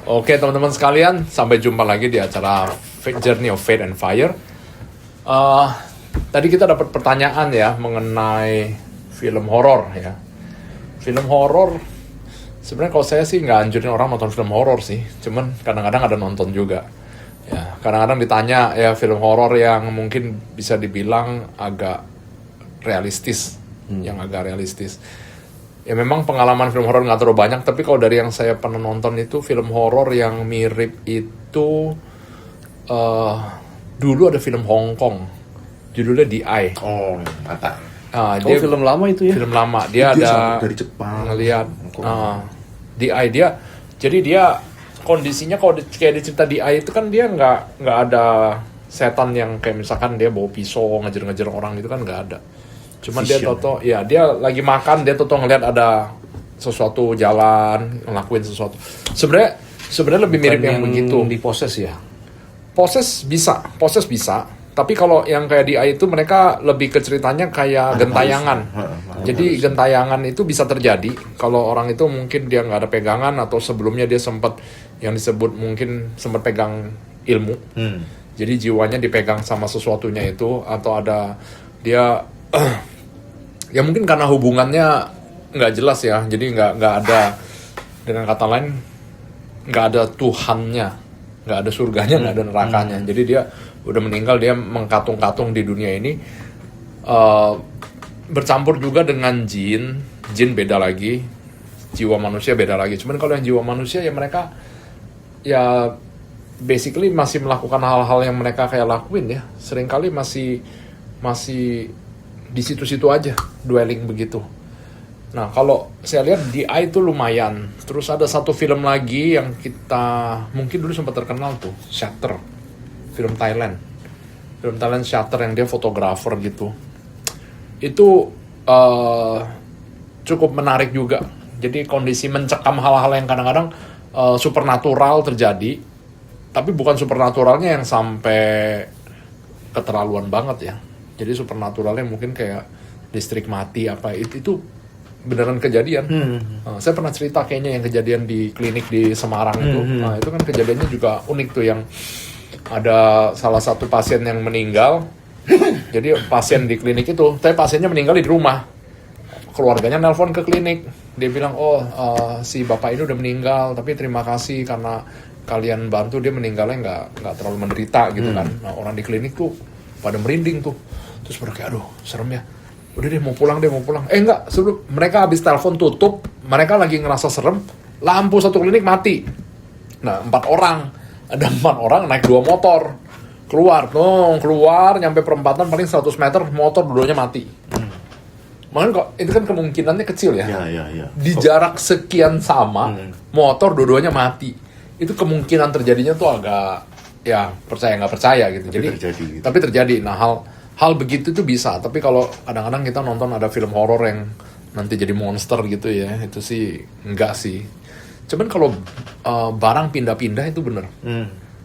Oke teman-teman sekalian, sampai jumpa lagi di acara Journey of Faith and Fire. Tadi kita dapat pertanyaan ya mengenai film horor ya. Film horor, sebenarnya kalau saya sih nggak anjurin orang nonton film horor sih, cuman kadang-kadang ada nonton juga. Ya, kadang-kadang ditanya ya film horor yang mungkin bisa dibilang agak realistis, yang agak realistis. Ya memang pengalaman film horor nggak terlalu banyak, tapi kalau dari yang saya pernah nonton itu film horor yang mirip itu dulu ada film Hong Kong, judulnya The Eye. Oh, mata. Dia film lama itu ya? Film lama, dia ada dari Jepang. ngelihat The Eye jadi dia kondisinya kalau kayak di cerita The Eye itu kan dia nggak ada setan yang kayak misalkan dia bawa pisau ngejar-ngejar orang itu kan nggak ada. Cuman dia toto, ya dia lagi makan, dia toto ngelihat ada sesuatu jalan, ngelakuin sesuatu. Sebenarnya lebih mirip yang begitu. Diposes ya? Poses bisa. Tapi kalau yang kayak di AI itu mereka lebih ke ceritanya kayak gentayangan. Jadi gentayangan itu bisa terjadi kalau orang itu mungkin dia nggak ada pegangan atau sebelumnya dia sempat yang disebut mungkin sempat pegang ilmu. Jadi jiwanya dipegang sama sesuatunya itu atau ada dia ya mungkin karena hubungannya nggak jelas ya, jadi nggak ada, dengan kata lain nggak ada Tuhannya, nggak ada surganya, nggak ada nerakanya. Jadi dia udah meninggal, dia mengkatung-katung di dunia ini, bercampur juga dengan jin beda lagi, jiwa manusia beda lagi. Cuman kalau yang jiwa manusia ya mereka ya basically masih melakukan hal-hal yang mereka kayak lakuin ya, seringkali masih di situ-situ aja dwelling begitu. Nah kalau saya lihat di Eye itu lumayan. Terus ada satu film lagi yang kita mungkin dulu sempat terkenal tuh, Shutter, film Thailand Shutter yang dia fotografer gitu. Itu cukup menarik juga. Jadi kondisi mencekam hal-hal yang kadang-kadang supernatural terjadi, tapi bukan supernaturalnya yang sampai keterlaluan banget ya. Jadi supernaturalnya mungkin kayak listrik mati apa itu beneran kejadian. Saya pernah cerita kayaknya yang kejadian di klinik di Semarang itu. Nah, itu kan kejadiannya juga unik tuh, yang ada salah satu pasien yang meninggal. Jadi pasien di klinik itu, tapi pasiennya meninggal di rumah. Keluarganya nelpon ke klinik. Dia bilang, si bapak ini udah meninggal, tapi terima kasih karena kalian bantu dia meninggalnya nggak terlalu menderita gitu kan. Nah, orang di klinik tuh pada merinding tuh. Terus mereka kayak, aduh serem ya, udah deh mau pulang. Enggak, sebelum mereka habis telepon tutup, mereka lagi ngerasa serem, lampu satu klinik mati. Nah 4 orang naik 2 motor, keluar nyampe perempatan paling 100 meter, motor dua-duanya mati. Makanya kok itu kan kemungkinannya kecil ya. Ya. Di jarak sekian sama, motor dua-duanya mati. Itu kemungkinan terjadinya tuh agak ya percaya nggak percaya gitu. Tapi terjadi. Nah hal begitu tuh bisa. Tapi kalau kadang-kadang kita nonton ada film horor yang nanti jadi monster gitu ya, itu sih enggak sih. Cuman kalau barang pindah-pindah itu bener.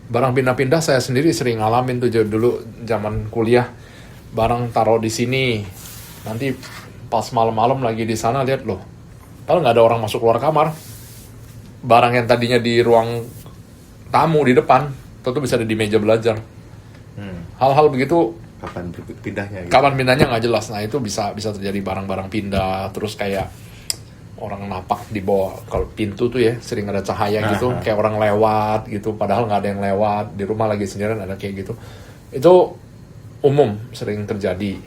Barang pindah-pindah saya sendiri sering ngalamin tuh dulu zaman kuliah. Barang taruh di sini, nanti pas malam-malam lagi di sana lihat loh, kalau nggak ada orang masuk keluar kamar, barang yang tadinya di ruang tamu di depan, tentu bisa ada di meja belajar. Hal-hal begitu. Kapan pindahnya? Gitu? Kapan pindahnya nggak jelas. Nah itu bisa terjadi barang-barang pindah. Terus kayak orang napak di bawah kalau pintu tuh ya, sering ada cahaya gitu, kayak orang lewat gitu. Padahal nggak ada yang lewat. Di rumah lagi sendirian ada kayak gitu. Itu umum sering terjadi.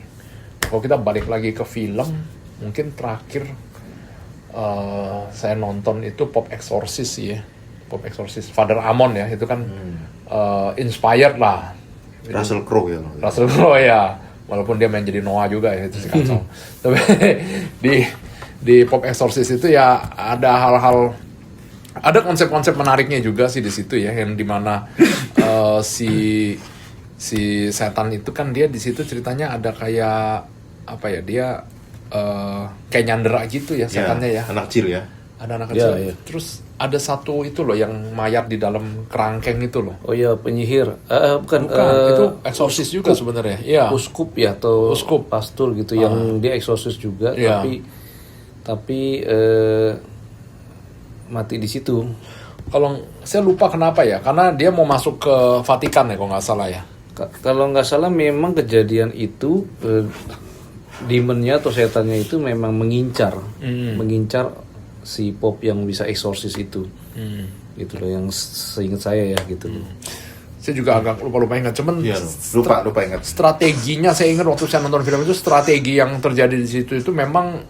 Kalau kita balik lagi ke film, mungkin terakhir saya nonton itu Pop Exorcist ya. Pop Exorcist Father Amon ya, itu kan inspired lah. Russell Crowe ya, walaupun dia main jadi Noah juga ya, itu sih kacau. Tapi di Pop Exorcist itu ya ada hal-hal, ada konsep-konsep menariknya juga sih di situ ya, yang dimana si setan itu kan dia di situ ceritanya ada kayak apa ya, dia kayak nyandera gitu ya setannya ya. Anak kecil ya. Ada anak kecil. Ya. Terus ada satu itu loh yang mayat di dalam kerangkeng itu loh. Oh iya, penyihir. Bukan itu eksorsis juga sebenarnya. Iya. Uskup ya, atau uskup pastor gitu yang dia eksorsis juga, tapi mati di situ. Kalau saya lupa kenapa ya, karena dia mau masuk ke Vatikan ya kalau nggak salah ya. Kalau nggak salah memang kejadian itu demonnya atau setannya itu memang mengincar si Pop yang bisa eksorsis itu. Gitu loh yang seingat saya ya gitu. Saya juga agak lupa ingat, cuman Iya, lupa ingat. strateginya saya ingat waktu saya nonton film itu, strategi yang terjadi di situ itu memang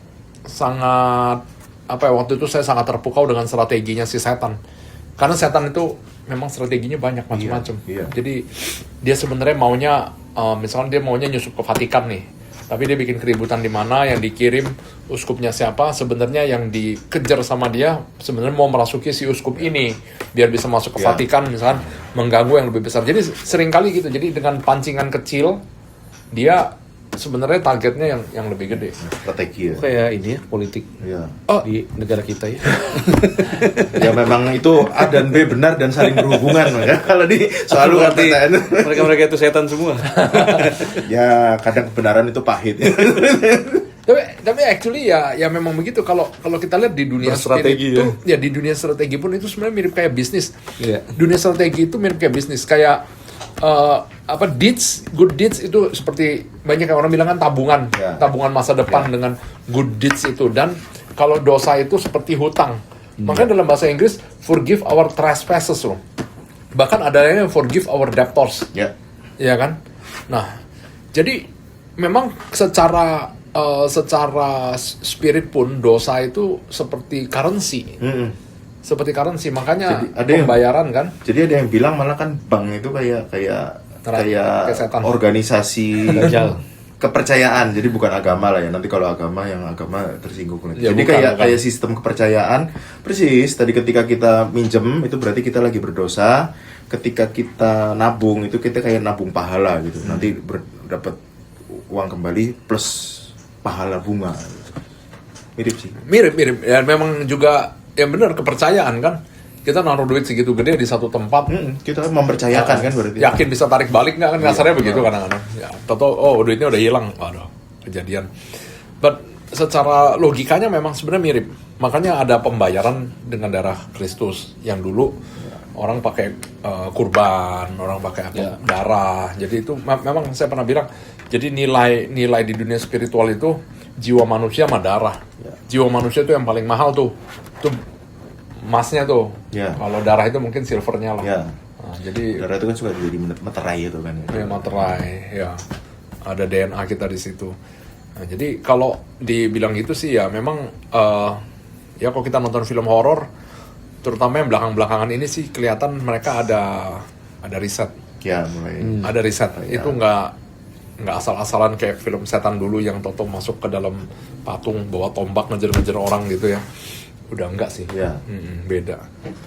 sangat waktu itu saya sangat terpukau dengan strateginya si setan, karena setan itu memang strateginya banyak macam-macam. Iya. Jadi dia sebenarnya maunya misalkan dia maunya nyusup ke Vatikan nih, tapi dia bikin keributan di mana, yang dikirim uskupnya siapa, sebenarnya yang dikejar sama dia sebenarnya mau merasuki si uskup ini biar bisa masuk ke Vatikan, misalkan mengganggu yang lebih besar. Jadi sering kali gitu. Jadi dengan pancingan kecil dia sebenarnya targetnya yang lebih gede. Strategi ya. Kayak ini ya politik Iya. di negara kita ya. Ya memang itu A dan B benar dan saling berhubungan ya. Kalau di selalu Berarti pertanyaan mereka itu setan semua. ya kadang kebenaran itu pahit. Tapi actually ya memang begitu. Kalau kita lihat di dunia Strategi spirit itu ya di dunia strategi pun itu sebenarnya mirip kayak bisnis. Iya. Dunia strategi itu mirip kayak bisnis, kayak good deeds itu seperti banyak yang orang bilang kan tabungan, Ya. tabungan masa depan dengan good deeds itu. Dan kalau dosa itu seperti hutang. Makanya dalam bahasa Inggris forgive our trespasses loh. Bahkan ada yang forgive our debtors. Ya. Iya kan? Nah, jadi memang secara spirit pun dosa itu seperti currency. Seperti currency, makanya Jadi ada yang- pembayaran kan. Jadi ada yang bilang malah kan bank itu kayak Kayak setan. organisasi Dajjal. kepercayaan. Jadi bukan agama lah ya. Nanti kalau agama tersinggung lagi. Ya, Jadi bukan. kayak sistem kepercayaan. Persis tadi ketika kita minjem itu berarti kita lagi berdosa. Ketika kita nabung itu kita kayak nabung pahala gitu. Nanti dapat uang kembali plus pahala bunga. Mirip sih. Mirip. Ya memang juga ya benar kepercayaan kan. Kita naruh duit segitu gede di satu tempat. Kita mempercayakan kan berarti. Yakin bisa tarik balik nggak kan, kasarnya Iya. begitu kadang-kadang. Ya, duitnya udah hilang. Aduh, kejadian. But secara logikanya memang sebenarnya mirip. Makanya ada pembayaran dengan darah Kristus. Yang dulu orang pakai kurban, orang pakai darah. Jadi itu memang saya pernah bilang. Jadi nilai di dunia spiritual itu jiwa manusia sama darah. Jiwa manusia itu yang paling mahal tuh. Itu emasnya tuh. Ya. Kalau darah itu mungkin silvernya lah. Ya. Nah, jadi Darah itu kan suka jadi meterai itu kan. ya materai, ya ada DNA kita di situ. Nah, jadi kalau dibilang gitu sih ya memang ya kalau kita nonton film horor, terutama yang belakang-belakangan ini sih kelihatan mereka ada riset, Ya mulai. ada riset. Itu nggak asal-asalan kayak film setan dulu yang toto masuk ke dalam patung bawa tombak ngejar-ngejar orang gitu ya. Udah enggak sih. Ya. Beda.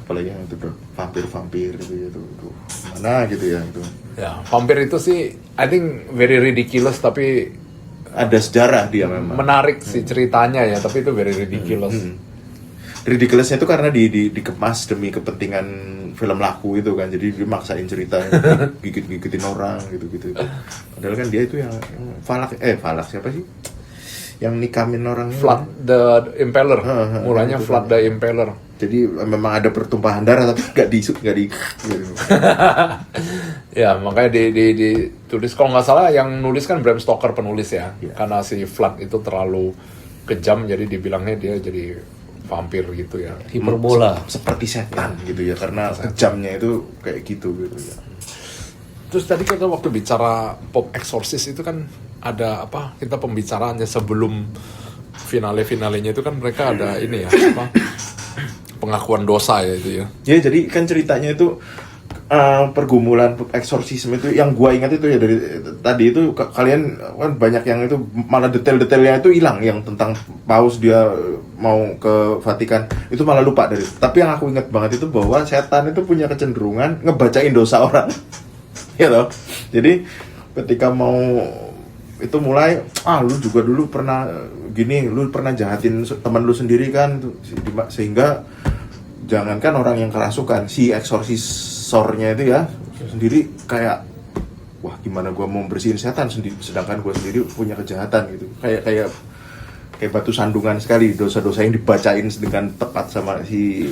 Apalagi yang itu vampir gitu ya tuh. Mana gitu ya itu. Ya, vampir itu sih I think very ridiculous tapi Ada sejarah dia memang. menarik sih ceritanya ya, tapi itu very ridiculous. Ridiculousnya itu karena dikemas demi kepentingan film laku itu kan. Jadi dia maksain cerita gigit-gigitin orang gitu-gitu. Padahal kan dia itu yang Falak siapa sih? Yang nikamin orang Flood the Impaler, mulanya itu Flood the Impaler. Jadi memang ada pertumpahan darah tapi nggak di gitu. Ya makanya ditulis, kalau nggak salah yang nulis kan Bram Stoker penulis ya, karena si Flood itu terlalu kejam jadi dibilangnya dia jadi vampir gitu ya. Hiperbola. Seperti setan gitu ya karena kejamnya itu kayak gitu ya. Terus tadi kita waktu bicara Pop Exorcist itu kan ada kita pembicaraannya sebelum finalenya itu kan mereka ada ini ya pengakuan dosa ya itu ya. Ya jadi kan ceritanya itu pergumulan eksorsisme itu yang gua ingat itu ya dari tadi itu kalian kan banyak yang itu malah detail-detailnya itu hilang, yang tentang paus dia mau ke Vatikan itu malah lupa dari. Tapi yang aku ingat banget itu bahwa setan itu punya kecenderungan ngebacain dosa orang. Ya toh. Jadi ketika mau itu mulai lu juga dulu pernah gini, lu pernah jahatin teman lu sendiri kan, sehingga jangankan orang yang kerasukan, si eksorsisornya itu ya sendiri kayak wah gimana gua mau bersihin setan sendiri, sedangkan gua sendiri punya kejahatan gitu, kayak kayak batu sandungan sekali dosa-dosa yang dibacain dengan tepat sama si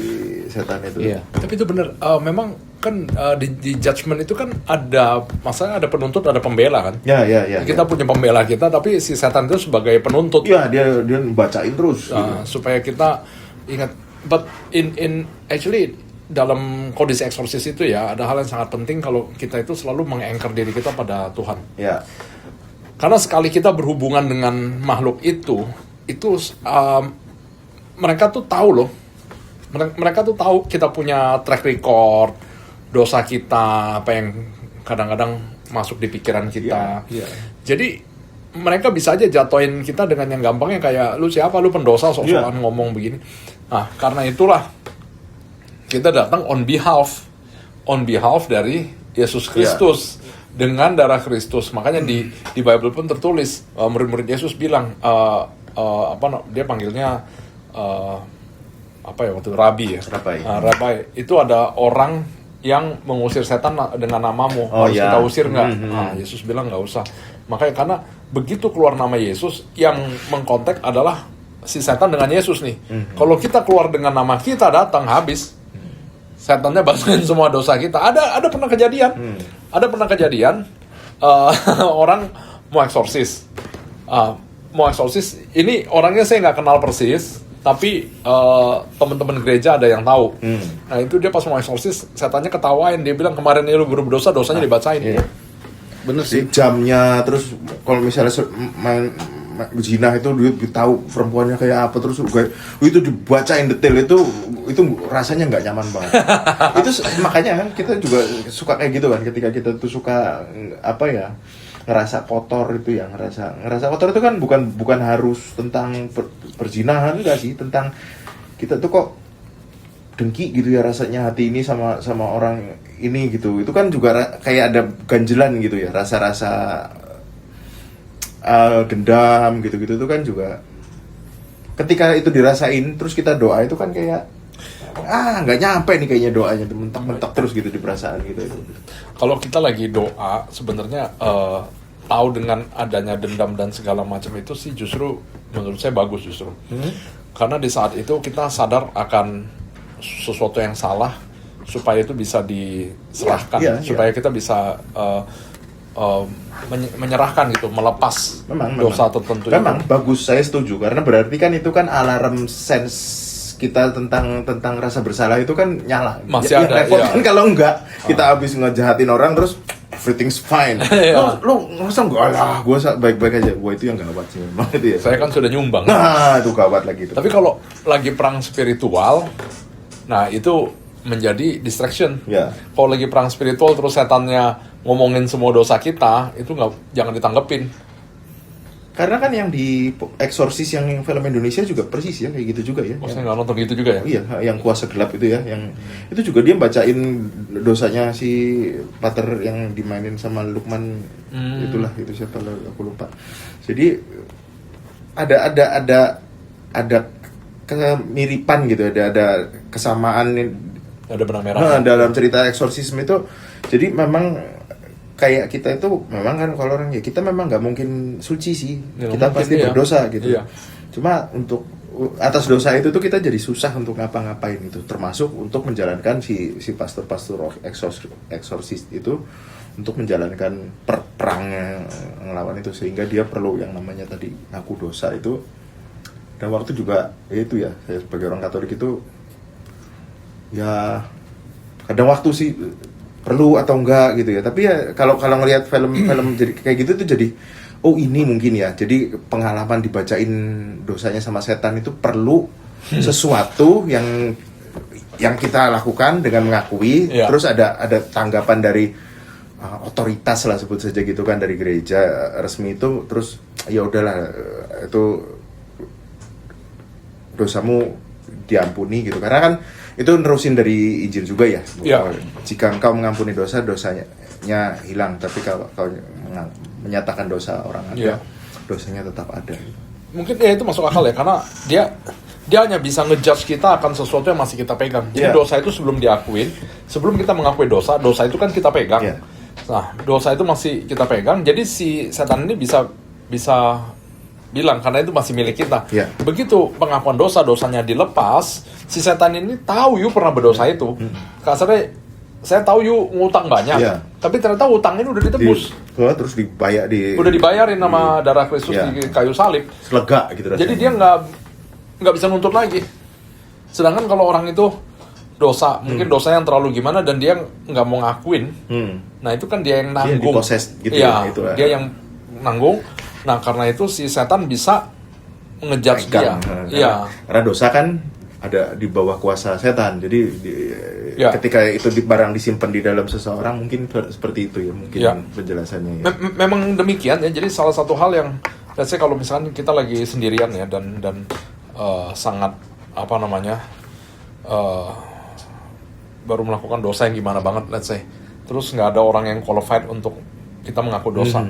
setan itu. Iya. Tapi itu benar, memang kan di judgment itu kan ada masalah, ada penuntut, ada pembela kan. Ya. Kita punya pembela kita, tapi si setan itu sebagai penuntut. Ya, dia bacain terus. Supaya kita ingat. But in actually dalam kondisi eksorsis itu ya ada hal yang sangat penting kalau kita itu selalu meng-anchor diri kita pada Tuhan. Ya. Karena sekali kita berhubungan dengan makhluk itu mereka tuh tahu loh. Mereka tuh tahu kita punya track record, dosa kita, apa yang kadang-kadang masuk di pikiran kita. Iya. Jadi mereka bisa aja jatuhin kita dengan yang gampangnya kayak lu siapa, lu pendosa, sok-sokan ngomong begini. Nah, karena itulah kita datang on behalf dari Yesus Kristus. Dengan darah Kristus. Makanya di Bible pun tertulis, murid-murid Yesus bilang, dia panggilnya waktu Rabi ya. Rabi itu ada orang yang mengusir setan dengan namamu, harus kita usir nggak? Yesus bilang nggak usah. Makanya karena begitu keluar nama Yesus, yang mengkontak adalah si setan dengan Yesus nih. Kalau kita keluar dengan nama kita datang, habis. Setannya basahin semua dosa kita. Ada pernah kejadian. Ada pernah kejadian orang mau eksorsis. Ini orangnya saya nggak kenal persis, tapi teman-teman gereja ada yang tahu. Nah itu dia pas mau eksorsis, setannya ketawain, dia bilang kemarin lu berdosa, dosanya dibacain. Iya. Bener sih. Jamnya, terus kalau misalnya main zina itu dia tahu perempuannya kayak apa, terus itu dibacain detail itu rasanya nggak nyaman banget. Itu makanya kan kita juga suka kayak gitu kan, ketika kita tuh suka ngerasa kotor itu ya, ngerasa kotor itu kan bukan harus tentang perzinahan, enggak sih, tentang kita tuh kok dengki gitu ya rasanya hati ini sama orang ini gitu. Itu kan juga kayak ada ganjelan gitu ya, rasa-rasa dendam gitu-gitu itu kan juga ketika itu dirasain terus kita doa itu kan kayak nggak nyampe nih kayaknya doanya, mentok-mentok terus gitu di perasaan gitu. Kalau kita lagi doa sebenarnya tahu dengan adanya dendam dan segala macam itu sih justru menurut saya bagus justru. Karena di saat itu kita sadar akan sesuatu yang salah supaya itu bisa diserahkan, supaya kita bisa menyerahkan gitu, melepas dosa tertentu. Memang bagus, saya setuju, karena berarti kan itu kan alarm sense kita tentang rasa bersalah itu kan nyala. Masih ada. Repot kan kalau enggak kita habis ngejahatin orang terus everything's fine. Lo ngerasa enggak lah, gue baik-baik aja. Gue itu yang gawat sih memang itu ya. Saya kan sudah nyumbang. Nah itu gawat lagi itu. Tapi kalau lagi perang spiritual, nah itu menjadi distraction. Kalau lagi perang spiritual terus setannya ngomongin semua dosa kita, itu jangan ditanggepin. Karena kan yang di Exorcist yang film Indonesia juga persis ya, kayak gitu juga ya. Maksudnya nggak nonton gitu juga ya? Iya, yang kuasa gelap itu ya, yang itu juga dia bacain dosanya si pater yang dimainin sama Lukman, itulah itu siapa aku lupa. Jadi ada kemiripan gitu, ada kesamaan, ada benang merah dalam cerita eksorsisme itu. Jadi memang kayak kita itu memang kan kalau orang ya kita memang nggak mungkin suci sih, kita pasti berdosa gitu. Cuma untuk atas dosa itu tuh kita jadi susah untuk ngapa-ngapain itu, termasuk untuk menjalankan si pastor-pastor eksorsis itu untuk menjalankan perang ngelawan itu, sehingga dia perlu yang namanya tadi ngaku dosa itu. Dan waktu juga itu ya, saya sebagai orang Katolik itu ya kadang waktu sih perlu atau enggak gitu ya. Tapi ya kalau ngelihat film-film jadi kayak gitu tuh jadi ini mungkin ya. Jadi pengalaman dibacain dosanya sama setan itu perlu sesuatu yang kita lakukan dengan mengakui, terus ada tanggapan dari otoritas lah sebut saja gitu kan, dari gereja resmi itu, terus ya udahlah itu dosamu diampuni gitu. Karena kan itu nerusin dari Injil juga ya. Jika engkau mengampuni dosa, dosanya hilang. Tapi kalau kau menyatakan dosa orang ada, dosanya tetap ada. Mungkin ya itu masuk akal ya, karena dia hanya bisa ngejudge kita akan sesuatu yang masih kita pegang. Jadi dosa itu sebelum diakuin, sebelum kita mengakui dosa itu kan kita pegang. Nah, dosa itu masih kita pegang. Jadi si setan ini bisa bilang karena itu masih milik kita. Iya. Begitu pengakuan dosa, dosanya dilepas, si setan ini tahu you pernah berdosa itu. Kasarnya saya tahu you ngutang banyak, Iya. tapi ternyata utang ini udah ditebus. Terus dibayar Udah dibayarin sama darah Kristus Iya. di kayu salib. lega gitu rasanya. Jadi dia nggak bisa nuntut lagi. Sedangkan kalau orang itu dosa, mungkin dosa yang terlalu gimana dan dia nggak mau ngakuin, nah itu kan dia yang Dia nanggung. diproses gitu Iya, ya, itu dia yang nanggung. Nah karena itu si setan bisa ngejudge dia. Iya. Karena dosa kan ada di bawah kuasa setan. Jadi Ya. ketika itu barang disimpan di dalam seseorang mungkin seperti itu ya mungkin Ya. penjelasannya ya. Memang demikian ya. Jadi salah satu hal yang, let's say kalau misalkan kita lagi sendirian ya dan sangat apa namanya baru melakukan dosa yang gimana banget, let's say, terus nggak ada orang yang qualified untuk kita mengaku dosa.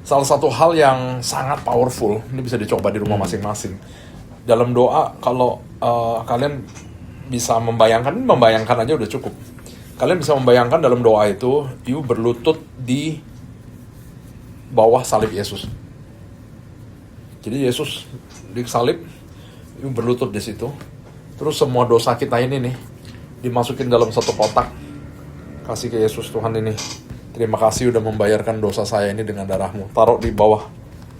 Salah satu hal yang sangat powerful, ini bisa dicoba di rumah masing-masing. Dalam doa, kalau kalian bisa membayangkan aja udah cukup. Kalian bisa membayangkan dalam doa itu, you berlutut di bawah salib Yesus. Jadi Yesus disalib, you berlutut di situ. Terus semua dosa kita ini nih dimasukin dalam satu kotak, kasih ke Yesus. Tuhan ini, terima kasih udah membayarkan dosa saya ini dengan darahmu. Taruh di bawah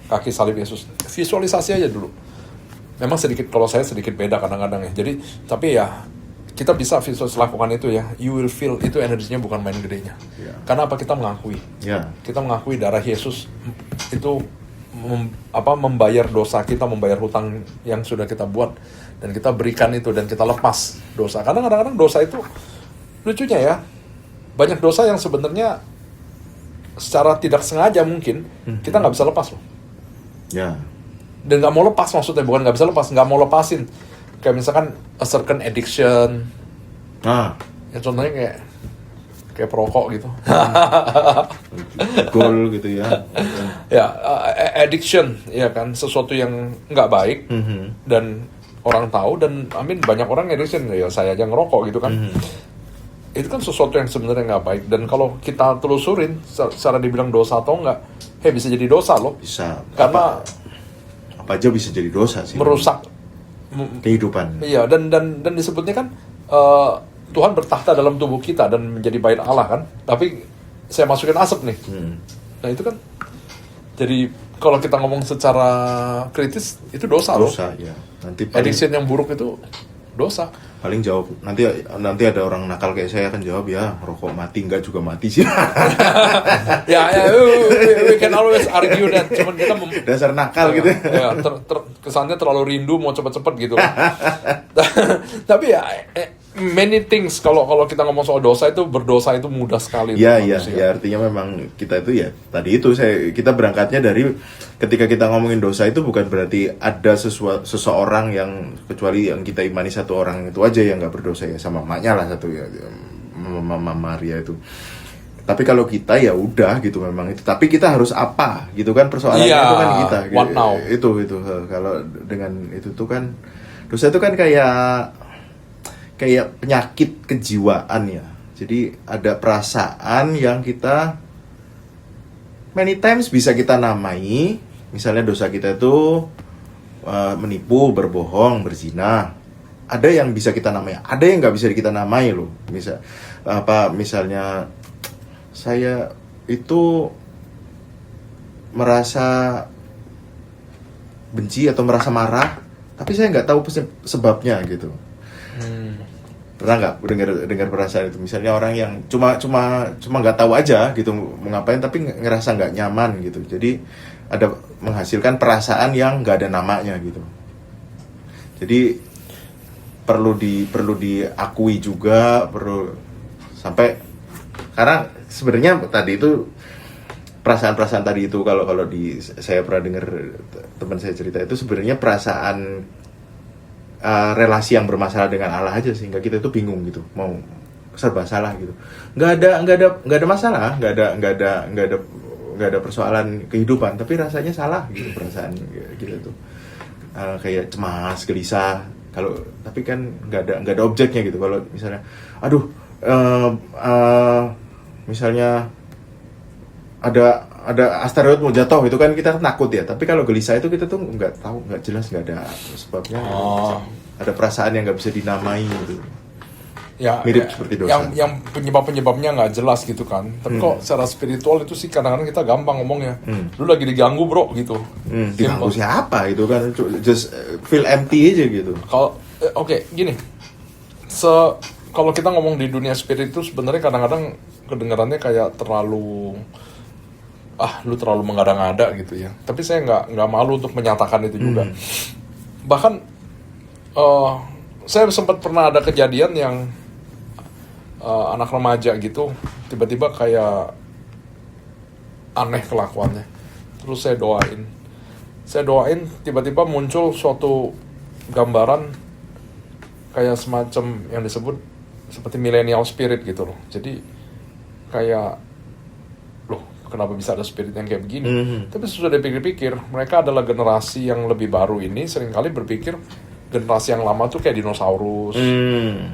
kaki salib Yesus. Visualisasi aja dulu. Memang kalau saya sedikit beda kadang-kadang ya. Jadi, tapi ya kita bisa visualisasi lakukan itu ya. You will feel itu energinya bukan main gedenya. Ya. Karena apa? Kita mengakui. Ya. Kita mengakui darah Yesus itu membayar dosa kita, membayar hutang yang sudah kita buat, dan kita berikan itu dan kita lepas dosa. Karena kadang-kadang dosa itu lucunya ya, banyak dosa yang sebenarnya secara tidak sengaja mungkin kita nggak bisa lepas loh. Ya. Dan nggak mau lepas, maksudnya bukan nggak bisa lepas, nggak mau lepasin. Kayak misalkan a certain addiction, ya contohnya kayak perokok gitu. Goal gitu ya. Ya, addiction, ya kan, sesuatu yang nggak baik dan orang tahu, dan banyak orang addiction, ya saya aja ngerokok gitu kan. Itu kan sesuatu yang sebenarnya nggak baik, dan kalau kita telusurin secara dibilang dosa atau enggak, bisa jadi dosa loh. Bisa. Karena Apa aja bisa jadi dosa sih. merusak kehidupan. Iya, dan disebutnya kan Tuhan bertahta dalam tubuh kita dan menjadi bait Allah kan. Tapi saya masukin asap nih. Nah itu kan, jadi kalau kita ngomong secara kritis itu dosa loh. Dosa ya. Nanti Addiction yang buruk itu dosa. paling jawab nanti ada orang nakal kayak saya akan jawab ya rokok mati, enggak juga mati sih. Ya, we can always argue that. Cuman kita Dasar nakal gitu. Ya, kesannya terlalu rindu mau cepet-cepet gitu loh. Tapi ya, many things kalau kita ngomong soal dosa, itu berdosa itu mudah sekali. Ya artinya memang kita itu ya tadi itu kita berangkatnya dari ketika kita ngomongin dosa itu bukan berarti ada seseorang yang, kecuali yang kita imani satu orang itu aja yang nggak berdosa ya, sama emaknya lah satu ya, Mama Maria itu. Tapi kalau kita ya udah gitu memang itu. Tapi kita harus apa gitu kan, persoalannya itu kan kita. What now? Itu kalau dengan itu tuh kan dosa itu kan kayak penyakit kejiwaan ya. Jadi ada perasaan yang kita many times bisa kita namai. Misalnya dosa kita itu menipu, berbohong, berzina. Ada yang bisa kita namai, ada yang nggak bisa kita namai loh. Misalnya saya itu merasa benci atau merasa marah, tapi saya nggak tahu sebabnya gitu. Pernah nggak dengar perasaan itu? Misalnya orang yang cuma nggak tahu aja gitu mau ngapain, tapi ngerasa nggak nyaman gitu. Jadi ada menghasilkan perasaan yang nggak ada namanya gitu. Jadi perlu diakui juga, sampai karena sebenarnya tadi itu perasaan tadi itu kalau saya pernah dengar teman saya cerita itu sebenarnya perasaan relasi yang bermasalah dengan Allah aja, sehingga kita itu bingung gitu, mau serba salah gitu. Nggak ada masalah, nggak ada persoalan kehidupan, tapi rasanya salah gitu, perasaan gitu tuh kayak cemas, gelisah. Tapi kan nggak ada objeknya gitu. Kalau misalnya, misalnya ada asteroid mau jatuh itu kan kita takut ya, tapi kalau gelisah itu kita tuh nggak tahu, nggak jelas, nggak ada sebabnya. Ada perasaan yang nggak bisa dinamai gitu. Ya, mirip seperti dosa. Yang penyebabnya nggak jelas gitu kan. Tapi kok secara spiritual itu sih kadang-kadang kita gampang ngomongnya. Lu lagi diganggu bro gitu. Diganggu siapa itu kan, just feel empty aja gitu. Kalau oke, gini. Kalau kita ngomong di dunia spirit itu sebenarnya kadang-kadang kedengarannya kayak terlalu lu terlalu mengada-ngada gitu ya. Tapi saya nggak malu untuk menyatakan itu juga. Bahkan saya sempat pernah ada kejadian yang anak remaja gitu tiba-tiba kayak aneh kelakuannya. Terus saya doain tiba-tiba muncul suatu gambaran kayak semacam yang disebut seperti millennial spirit gitu loh. Jadi kayak loh, kenapa bisa ada spirit yang kayak begini? Tapi sudah dipikir-pikir, mereka adalah generasi yang lebih baru ini seringkali berpikir generasi yang lama tuh kayak dinosaurus.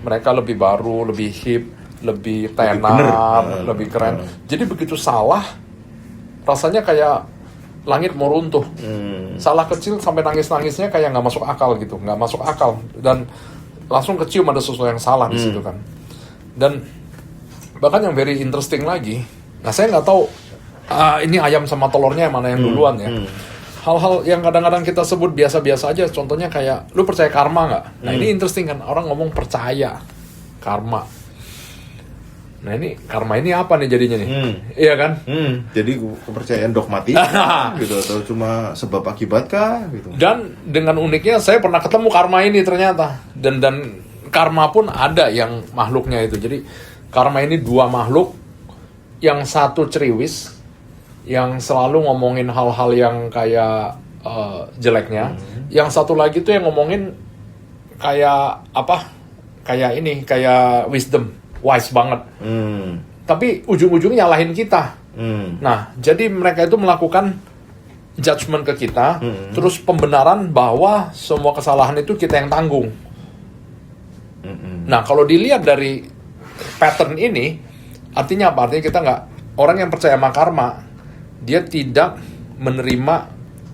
Mereka lebih baru, lebih hip, lebih tenar, lebih keren. Jadi begitu salah, rasanya kayak langit mau runtuh. Salah kecil sampai nangis-nangisnya kayak nggak masuk akal gitu, nggak masuk akal. Dan langsung kecium ada sesuatu yang salah di situ kan. Dan bahkan yang very interesting lagi, nah saya nggak tahu ini ayam sama telurnya yang mana yang duluan ya. Hal-hal yang kadang-kadang kita sebut biasa-biasa aja, contohnya kayak, lu percaya karma nggak? Nah ini interesting kan, orang ngomong percaya karma. Nah ini karma ini apa nih jadinya nih? Iya kan? Jadi kepercayaan dogmatis gitu, atau cuma sebab akibat kah gitu. Dan dengan uniknya saya pernah ketemu karma ini ternyata. Dan karma pun ada yang makhluknya itu. Jadi karma ini dua makhluk, yang satu ceriwis, yang selalu ngomongin hal-hal yang kayak jeleknya. Yang satu lagi tuh yang ngomongin kayak apa? Kayak ini, kayak wisdom, wise banget. Tapi ujung-ujungnya nyalahin kita. Nah, jadi mereka itu melakukan judgement ke kita, terus pembenaran bahwa semua kesalahan itu kita yang tanggung. Nah, kalau dilihat dari pattern ini, artinya apa? Artinya kita nggak, orang yang percaya sama karma, dia tidak menerima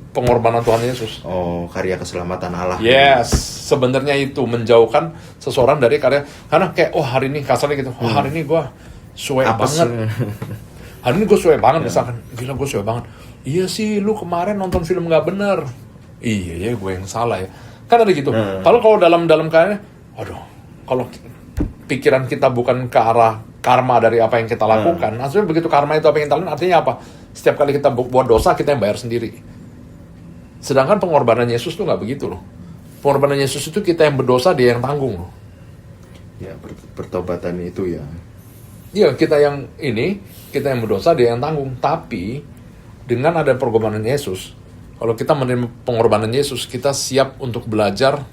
pengorbanan Tuhan Yesus. Oh, karya keselamatan Allah. Yes, sebenarnya itu menjauhkan seseorang dari karya. Karena kayak, hari ini kasarnya gitu, hari ini gue suwe banget. Hari ini gue suwe banget, misalkan, gila gue suwe banget. Iya sih, lu kemarin nonton film nggak bener. Iya, gue yang salah ya. Kan ada gitu. Kalau dalam karyanya, kalau pikiran kita bukan ke arah karma dari apa yang kita lakukan, maksudnya begitu karma itu apa yang kita lakukan, artinya apa? Setiap kali kita buat dosa, kita yang bayar sendiri. Sedangkan pengorbanan Yesus tuh nggak begitu loh. Pengorbanan Yesus itu kita yang berdosa, dia yang tanggung loh. Ya, pertobatan itu ya. Iya, kita yang berdosa, dia yang tanggung. Tapi dengan ada pengorbanan Yesus, kalau kita menerima pengorbanan Yesus, kita siap untuk belajar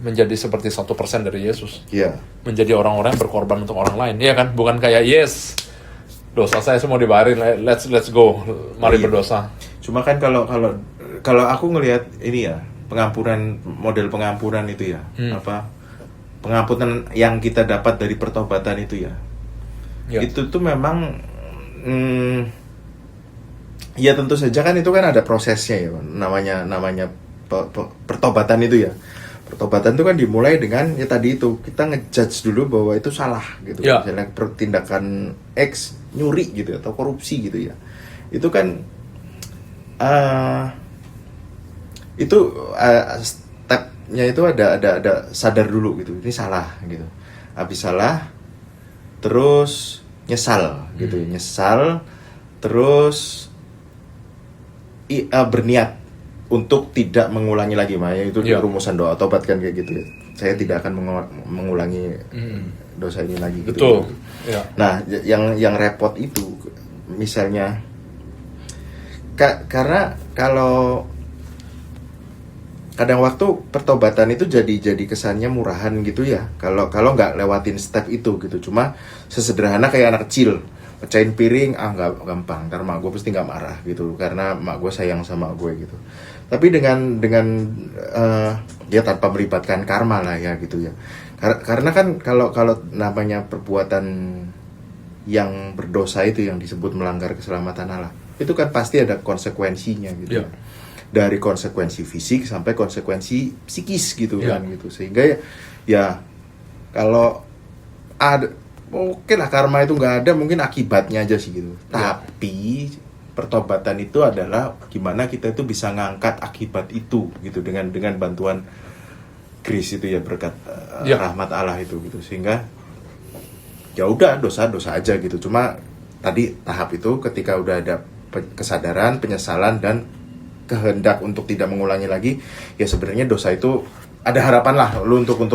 menjadi seperti 1% dari Yesus. Iya. Menjadi orang-orang yang berkorban untuk orang lain. Iya kan? Bukan kayak dosa saya semua dibayarin, let's go, mari berdosa. Cuma kan kalau aku ngelihat ini ya, model pengampunan itu ya, pengampunan yang kita dapat dari pertobatan itu ya. Itu tuh memang ya tentu saja kan itu kan ada prosesnya ya, namanya pertobatan itu ya. Pertobatan itu kan dimulai dengan ya tadi itu, kita ngejudge dulu bahwa itu salah gitu. Misalnya tindakan X, nyuri gitu atau korupsi gitu ya. Itu kan stepnya itu ada sadar dulu gitu, ini salah gitu. Habis salah terus nyesal gitu, nyesal terus berniat untuk tidak mengulangi lagi, itu rumusan doa tobat kan kayak gitu ya. Saya tidak akan mengulangi dosa ini lagi. Betul. Gitu. Ya. Nah, yang repot itu misalnya karena kalau kadang waktu pertobatan itu jadi kesannya murahan gitu ya. Kalau nggak lewatin step itu gitu, cuma sesederhana kayak anak kecil pecahin piring, nggak gampang, ntar mak gue pasti nggak marah gitu, karena mak gue sayang sama gue gitu. Tapi dengan ya tanpa melibatkan karma lah ya gitu ya. Karena kan kalau namanya perbuatan yang berdosa itu yang disebut melanggar keselamatan Allah, itu kan pasti ada konsekuensinya gitu. Iya. Dari konsekuensi fisik sampai konsekuensi psikis gitu Iya. kan gitu. Sehingga ya kalau ada, oke lah karma itu nggak ada, mungkin akibatnya aja sih gitu. Iya. Tapi pertobatan itu adalah gimana kita itu bisa ngangkat akibat itu gitu dengan bantuan grace itu ya, berkat Ya. rahmat Allah itu gitu. Sehingga ya udah dosa aja gitu. Cuma tadi tahap itu ketika udah ada kesadaran, penyesalan dan kehendak untuk tidak mengulangi lagi, ya sebenarnya dosa itu ada harapan lah lu untuk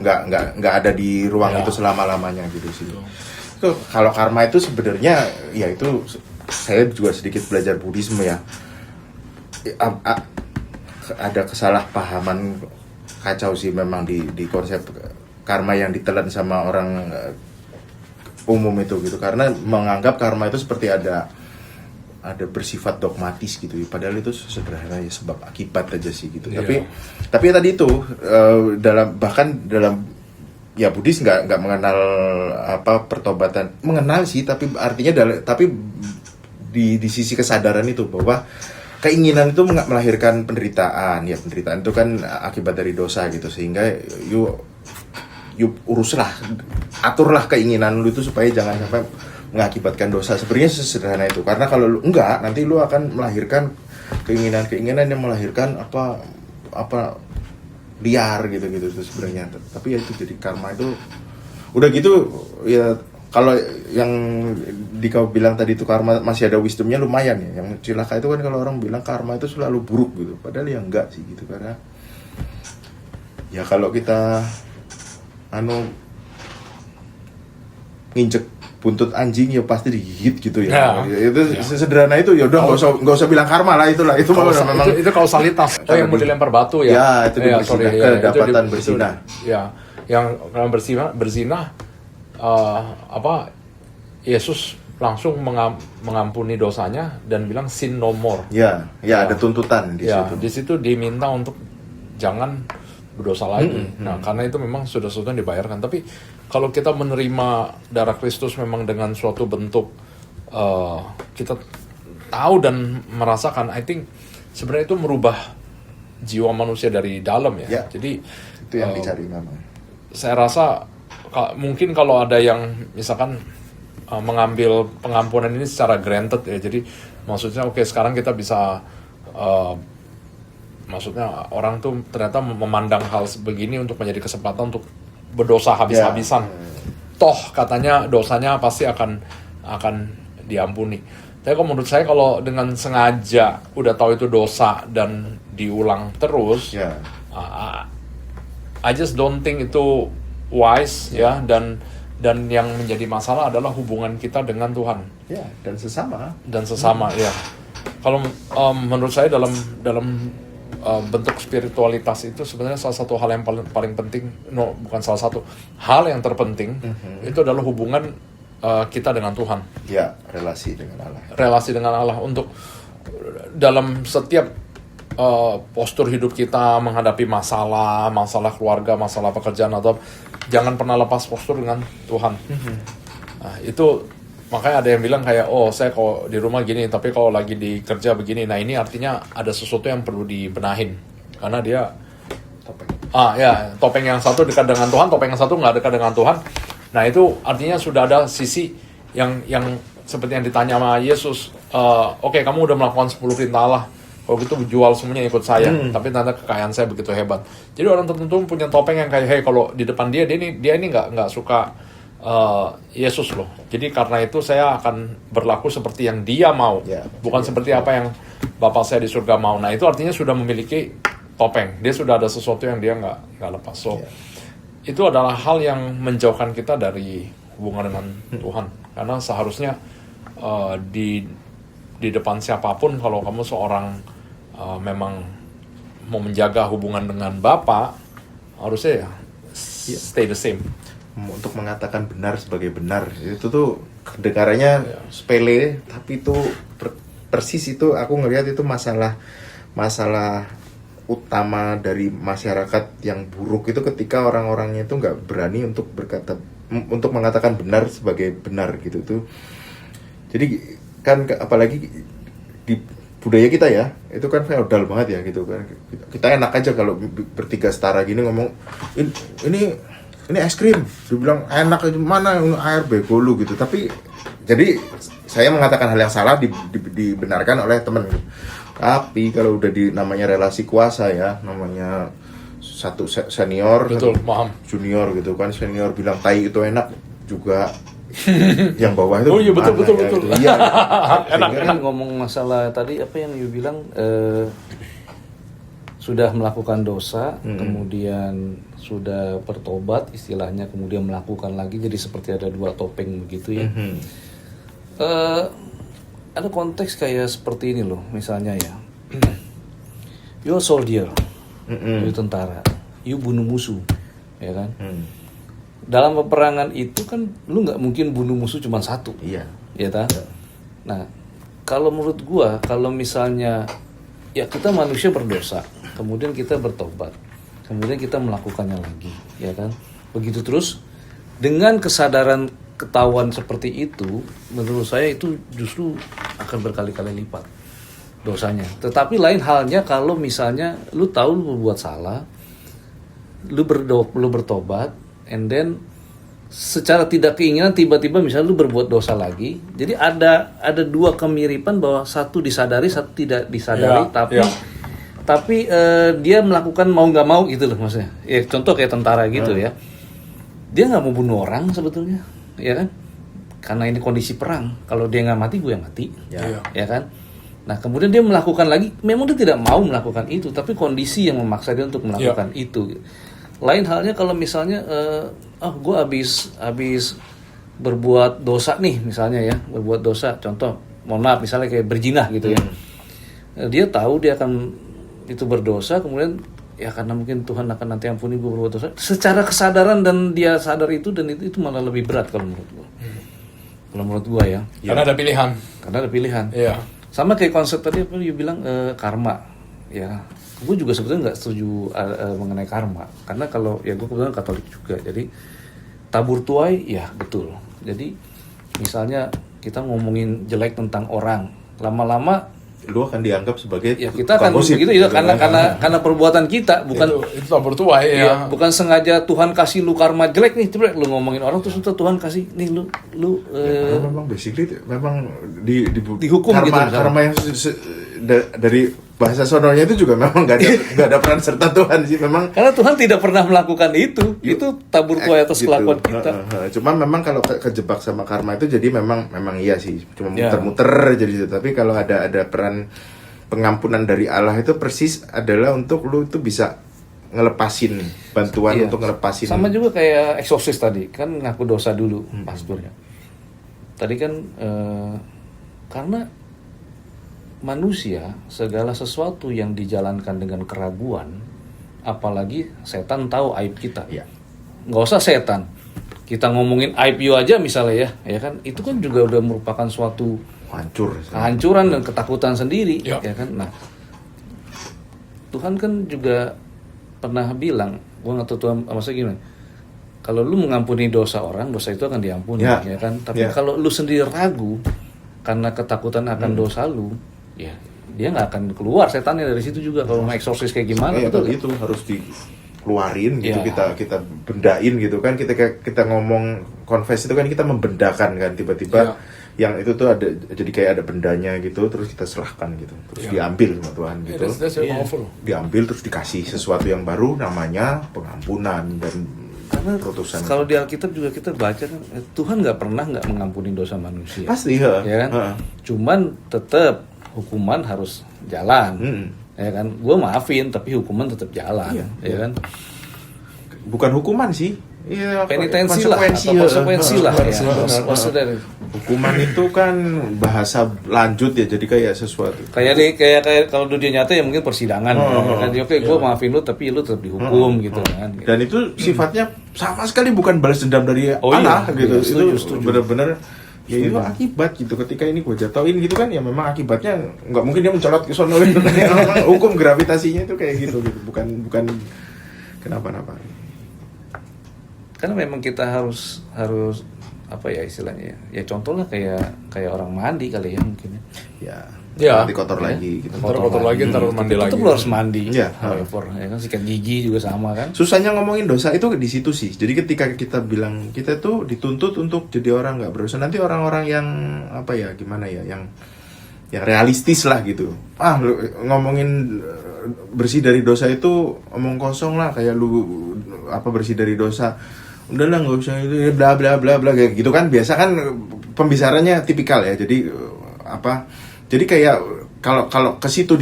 nggak ada di ruang Ya. itu selama-lamanya gitu sih. Itu kalau karma itu sebenarnya ya itu, saya juga sedikit belajar Buddhisme ya. Ada kesalahpahaman kacau sih memang di konsep karma yang ditelan sama orang umum itu gitu, karena menganggap karma itu seperti ada bersifat dogmatis gitu, padahal itu sederhana ya, sebab akibat aja sih gitu. Iya. Tapi ya tadi itu bahkan dalam ya Buddhis nggak mengenal apa pertobatan, mengenal sih, tapi artinya tapi di sisi kesadaran itu bahwa keinginan itu melahirkan penderitaan. Ya penderitaan itu kan akibat dari dosa gitu, sehingga yuk uruslah, aturlah keinginan lu itu supaya jangan sampai mengakibatkan dosa. Sebenarnya sesederhana itu, karena kalau lu enggak, nanti lu akan melahirkan keinginan yang melahirkan apa liar gitu itu sebenarnya. Tapi ya itu jadi karma itu udah gitu ya. Kalau yang kau bilang tadi itu karma masih ada wisdomnya lumayan ya. Yang cilaka itu kan kalau orang bilang karma itu selalu buruk gitu, padahal ya enggak sih gitu. Karena ya kalau kita nginjek buntut anjing ya pasti digigit gitu ya. Itu sederhana itu, ya udah nggak usah bilang karma lah, itulah itu memang itu kausalitas. Oh, yang mau dilempar batu ya. Ya, itu kedapatan berzina. Ya, yang kalau berzina Yesus langsung mengampuni dosanya dan bilang sin no more. Ya, ada tuntutan di situ. Di situ diminta untuk jangan berdosa lagi. Nah, karena itu memang sudah sesuatu yang dibayarkan. Tapi kalau kita menerima darah Kristus memang dengan suatu bentuk kita tahu dan merasakan, I think sebenarnya itu merubah jiwa manusia dari dalam ya. Jadi itu yang dicari memang. Saya rasa mungkin kalau ada yang misalkan mengambil pengampunan ini secara granted ya, jadi maksudnya oke, sekarang kita bisa maksudnya orang tuh ternyata memandang hal begini untuk menjadi kesempatan untuk berdosa habis-habisan. Toh katanya dosanya pasti akan diampuni. Tapi kalau menurut saya, kalau dengan sengaja udah tahu itu dosa dan diulang terus, I just don't think itu wise ya. Dan yang menjadi masalah adalah hubungan kita dengan Tuhan. Ya, dan sesama. Ya. Kalau menurut saya dalam bentuk spiritualitas itu sebenarnya salah satu hal yang paling penting, bukan salah satu hal yang terpenting, itu adalah hubungan kita dengan Tuhan. Ya, relasi dengan Allah. Relasi dengan Allah, untuk dalam setiap postur hidup kita menghadapi masalah keluarga, masalah pekerjaan, atau jangan pernah lepas postur dengan Tuhan. Nah, itu makanya ada yang bilang kayak, saya kalau di rumah gini, tapi kalau lagi di kerja begini. Nah, ini artinya ada sesuatu yang perlu dibenahin, karena dia topeng yang satu dekat dengan Tuhan, topeng yang satu nggak dekat dengan Tuhan. Nah, itu artinya sudah ada sisi yang seperti yang ditanya sama Yesus, oke, kamu udah melakukan 10 perintah Allah, kalau gitu jual semuanya ikut saya. Tapi ternyata kekayaan saya begitu hebat. Jadi orang tertentu punya topeng yang kayak, hey, kalau di depan dia ini nggak suka Yesus loh. Jadi karena itu saya akan berlaku seperti yang dia mau, bukan seperti apa yang Bapak saya di surga mau. Nah, itu artinya sudah memiliki topeng. Dia sudah ada sesuatu yang dia nggak lepas. So itu adalah hal yang menjauhkan kita dari hubungan dengan Tuhan. Karena seharusnya di depan siapapun, kalau kamu seorang memang mau menjaga hubungan dengan Bapa, harusnya stay the same. Untuk mengatakan benar sebagai benar, itu tuh kedengarannya sepele, tapi itu persis itu aku ngelihat itu masalah utama dari masyarakat yang buruk itu, ketika orang-orangnya itu nggak berani untuk berkata untuk mengatakan benar sebagai benar gitu tuh. Jadi kan apalagi di budaya kita ya, itu kan feodal banget ya gitu kan. Kita enak aja kalau bertiga setara gini ngomong ini es krim, dibilang enak, mana air bego lu gitu. Tapi jadi saya mengatakan hal yang salah dibenarkan oleh teman. Tapi kalau udah namanya relasi kuasa ya, namanya satu senior, Betul, satu paham. junior gitu kan, senior bilang tai itu enak juga. Yang bawah itu Oh iya, betul, gimana betul, ya, betul. gitu. Iya. Sehingga kan ngomong masalah tadi apa yang you bilang sudah melakukan dosa, kemudian sudah bertobat istilahnya, kemudian melakukan lagi, jadi seperti ada dua topeng begitu ya. Ada konteks kayak seperti ini loh, misalnya ya, you a soldier, you tentara, you bunuh musuh, ya kan? Dalam peperangan itu kan lu nggak mungkin bunuh musuh cuma satu, Iya. ya kan? Nah, kalau menurut gua, kalau misalnya ya kita manusia berdosa, kemudian kita bertobat, kemudian kita melakukannya lagi, ya kan? Begitu terus dengan kesadaran ketahuan seperti itu, menurut saya itu justru akan berkali-kali lipat dosanya. Tetapi lain halnya kalau misalnya lu tahu lu berbuat salah, lu bertobat, and then secara tidak keinginan tiba-tiba misalnya lu berbuat dosa lagi. Jadi ada dua kemiripan bahwa satu disadari, satu tidak disadari, tapi dia melakukan mau nggak mau gitu loh maksudnya. Ya contoh kayak tentara gitu ya. Dia nggak mau bunuh orang sebetulnya, ya kan? Karena ini kondisi perang. Kalau dia nggak mati, gue yang mati, ya kan? Nah kemudian dia melakukan lagi. Memang dia tidak mau melakukan itu, tapi kondisi yang memaksa dia untuk melakukan itu. Lain halnya kalau misalnya, gue habis berbuat dosa nih, misalnya ya, berbuat dosa. Contoh, mohon maaf, misalnya kayak berzinah gitu ya. Dia tahu dia akan itu berdosa, kemudian ya karena mungkin Tuhan akan nanti ampuni gue berbuat dosa. Secara kesadaran dan dia sadar itu, dan itu malah lebih berat kalau menurut gue. Kalau menurut gue ya. Karena ada pilihan. Karena ada pilihan. Iya. Sama kayak konsep tadi apa you bilang karma, ya. Gue juga sebetulnya nggak setuju mengenai karma, karena kalau ya gue kebetulan Katolik juga, jadi tabur tuai ya betul. Jadi misalnya kita ngomongin jelek tentang orang, lama-lama Lu akan dianggap sebagai ya kita akan gosip, begitu ya, karena perbuatan kita, bukan Itu tabur tuai ya. ya, bukan sengaja Tuhan kasih lu karma jelek nih, coba lu ngomongin orang terus Tuhan kasih nih lu Karena memang basically memang dihukum karma, gitu misalnya. karma yang dari bahasa sononya itu juga memang nggak ada peran serta Tuhan sih, memang karena Tuhan tidak pernah melakukan itu tabur tuai atas gitu. kelakuan kita. Cuma memang kalau kejebak sama karma itu jadi memang iya sih, cuma Ya. muter-muter jadi gitu. Tapi kalau ada peran pengampunan dari Allah itu persis adalah untuk lu itu bisa ngelepasin bantuan Iya. untuk ngelepasin. Sama juga kayak eksorsis tadi, kan ngaku dosa dulu pasturnya. Tadi kan karena manusia segala sesuatu yang dijalankan dengan keraguan, apalagi setan tahu aib kita. Iya. Nggak usah setan, kita ngomongin aib you aja misalnya ya kan, itu kan juga udah merupakan suatu hancur. kehancuran dan ketakutan sendiri, Ya. ya kan. Nah, Tuhan kan juga pernah bilang, gua nggak tahu Tuhan maksudnya gimana. Kalau lu mengampuni dosa orang, dosa itu akan diampuni, Ya. ya kan. Tapi Ya. kalau lu sendiri ragu karena ketakutan akan dosa lu, ya dia nggak akan keluar setannya dari situ juga. Kalau mau eksorsis kayak gimana, Iya, betul nggak? itu harus dikeluarin gitu, Ya. kita bendain gitu kan, kita ngomong confess itu kan kita membendakan kan, tiba-tiba yang itu tuh ada jadi kayak ada bendanya gitu, terus kita serahkan gitu, terus diambil sama Tuhan gitu, That's very powerful. diambil terus dikasih sesuatu yang baru namanya pengampunan dan Karena keputusan. kalau di Alkitab juga kita baca kan, Tuhan nggak pernah nggak mengampuni dosa manusia. Pasti ya, Ya kan? Cuman tetap hukuman harus jalan. Ya kan? Gue maafin tapi hukuman tetap jalan, Iya, ya kan? bukan hukuman sih, iya, Penitensi lah, konsekuensi, atau konsekuensi lah ya. Benar. Maksudnya Hukuman itu kan bahasa lanjut ya, jadi kayak sesuatu. kayak kalau dunia nyata ya mungkin persidangan. Ya kan? Oke, gue maafin lu tapi lu tetap dihukum gitu kan. Dan itu sifatnya sama sekali bukan balas dendam dari Oh iya, Allah gitu. iya, Itu setuju. benar-benar ya itu akibat gitu. Ketika ini gue jatuhin gitu kan, ya memang akibatnya nggak mungkin dia mencolot ke sono gitu. Memang hukum gravitasinya itu kayak gitu. Bukan kenapa-napa. karena memang kita harus apa ya istilahnya ya contoh lah kayak orang mandi kali ya mungkin Ya. nanti kotor lagi gitu. Ntar kotor lagi, ntar mandi lagi. tetap lo harus mandi Iya. however ya kan sikat gigi juga sama kan. Susahnya ngomongin dosa itu di situ sih. Jadi ketika kita bilang kita tuh dituntut untuk jadi orang nggak berdosa, nanti orang-orang yang apa ya gimana ya, yang realistis lah gitu. Ngomongin bersih dari dosa itu omong kosong lah, kayak lu apa bersih dari dosa. Udahlah nggak usah itu bla bla bla bla kayak gitu kan, biasa kan pembicaranya tipikal ya. Jadi jadi kayak kalau ke situ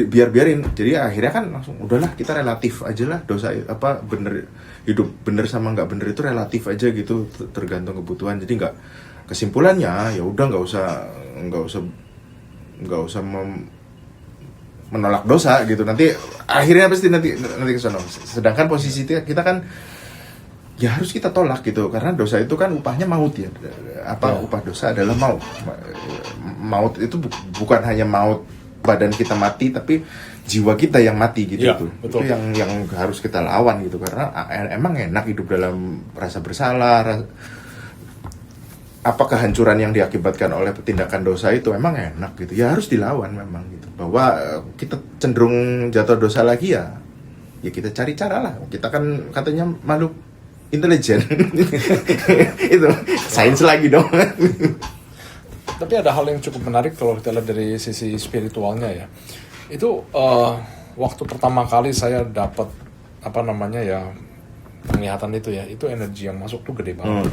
biarin, jadi akhirnya kan langsung udahlah kita relatif aja lah dosa bener hidup bener sama nggak bener itu relatif aja gitu, tergantung kebutuhan. Jadi nggak, kesimpulannya ya udah nggak usah menolak dosa gitu, nanti akhirnya pasti nanti ke sana. Sedangkan posisi kita kan ya harus kita tolak gitu, karena dosa itu kan upahnya maut ya. Upah dosa adalah maut. Maut itu bukan hanya maut badan kita mati, tapi jiwa kita yang mati gitu. Ya, itu betul. yang harus kita lawan gitu, karena emang enak hidup dalam rasa bersalah, kehancuran yang diakibatkan oleh tindakan dosa itu emang enak gitu. Ya harus dilawan memang gitu. Bahwa kita cenderung jatuh dosa lagi ya kita cari cara lah. Kita kan katanya makhluk intelijen. Itu sains lagi dong. Tapi ada hal yang cukup menarik kalau kita lihat dari sisi spiritualnya ya. Itu waktu pertama kali saya dapat penglihatan itu ya, itu energi yang masuk tuh gede banget.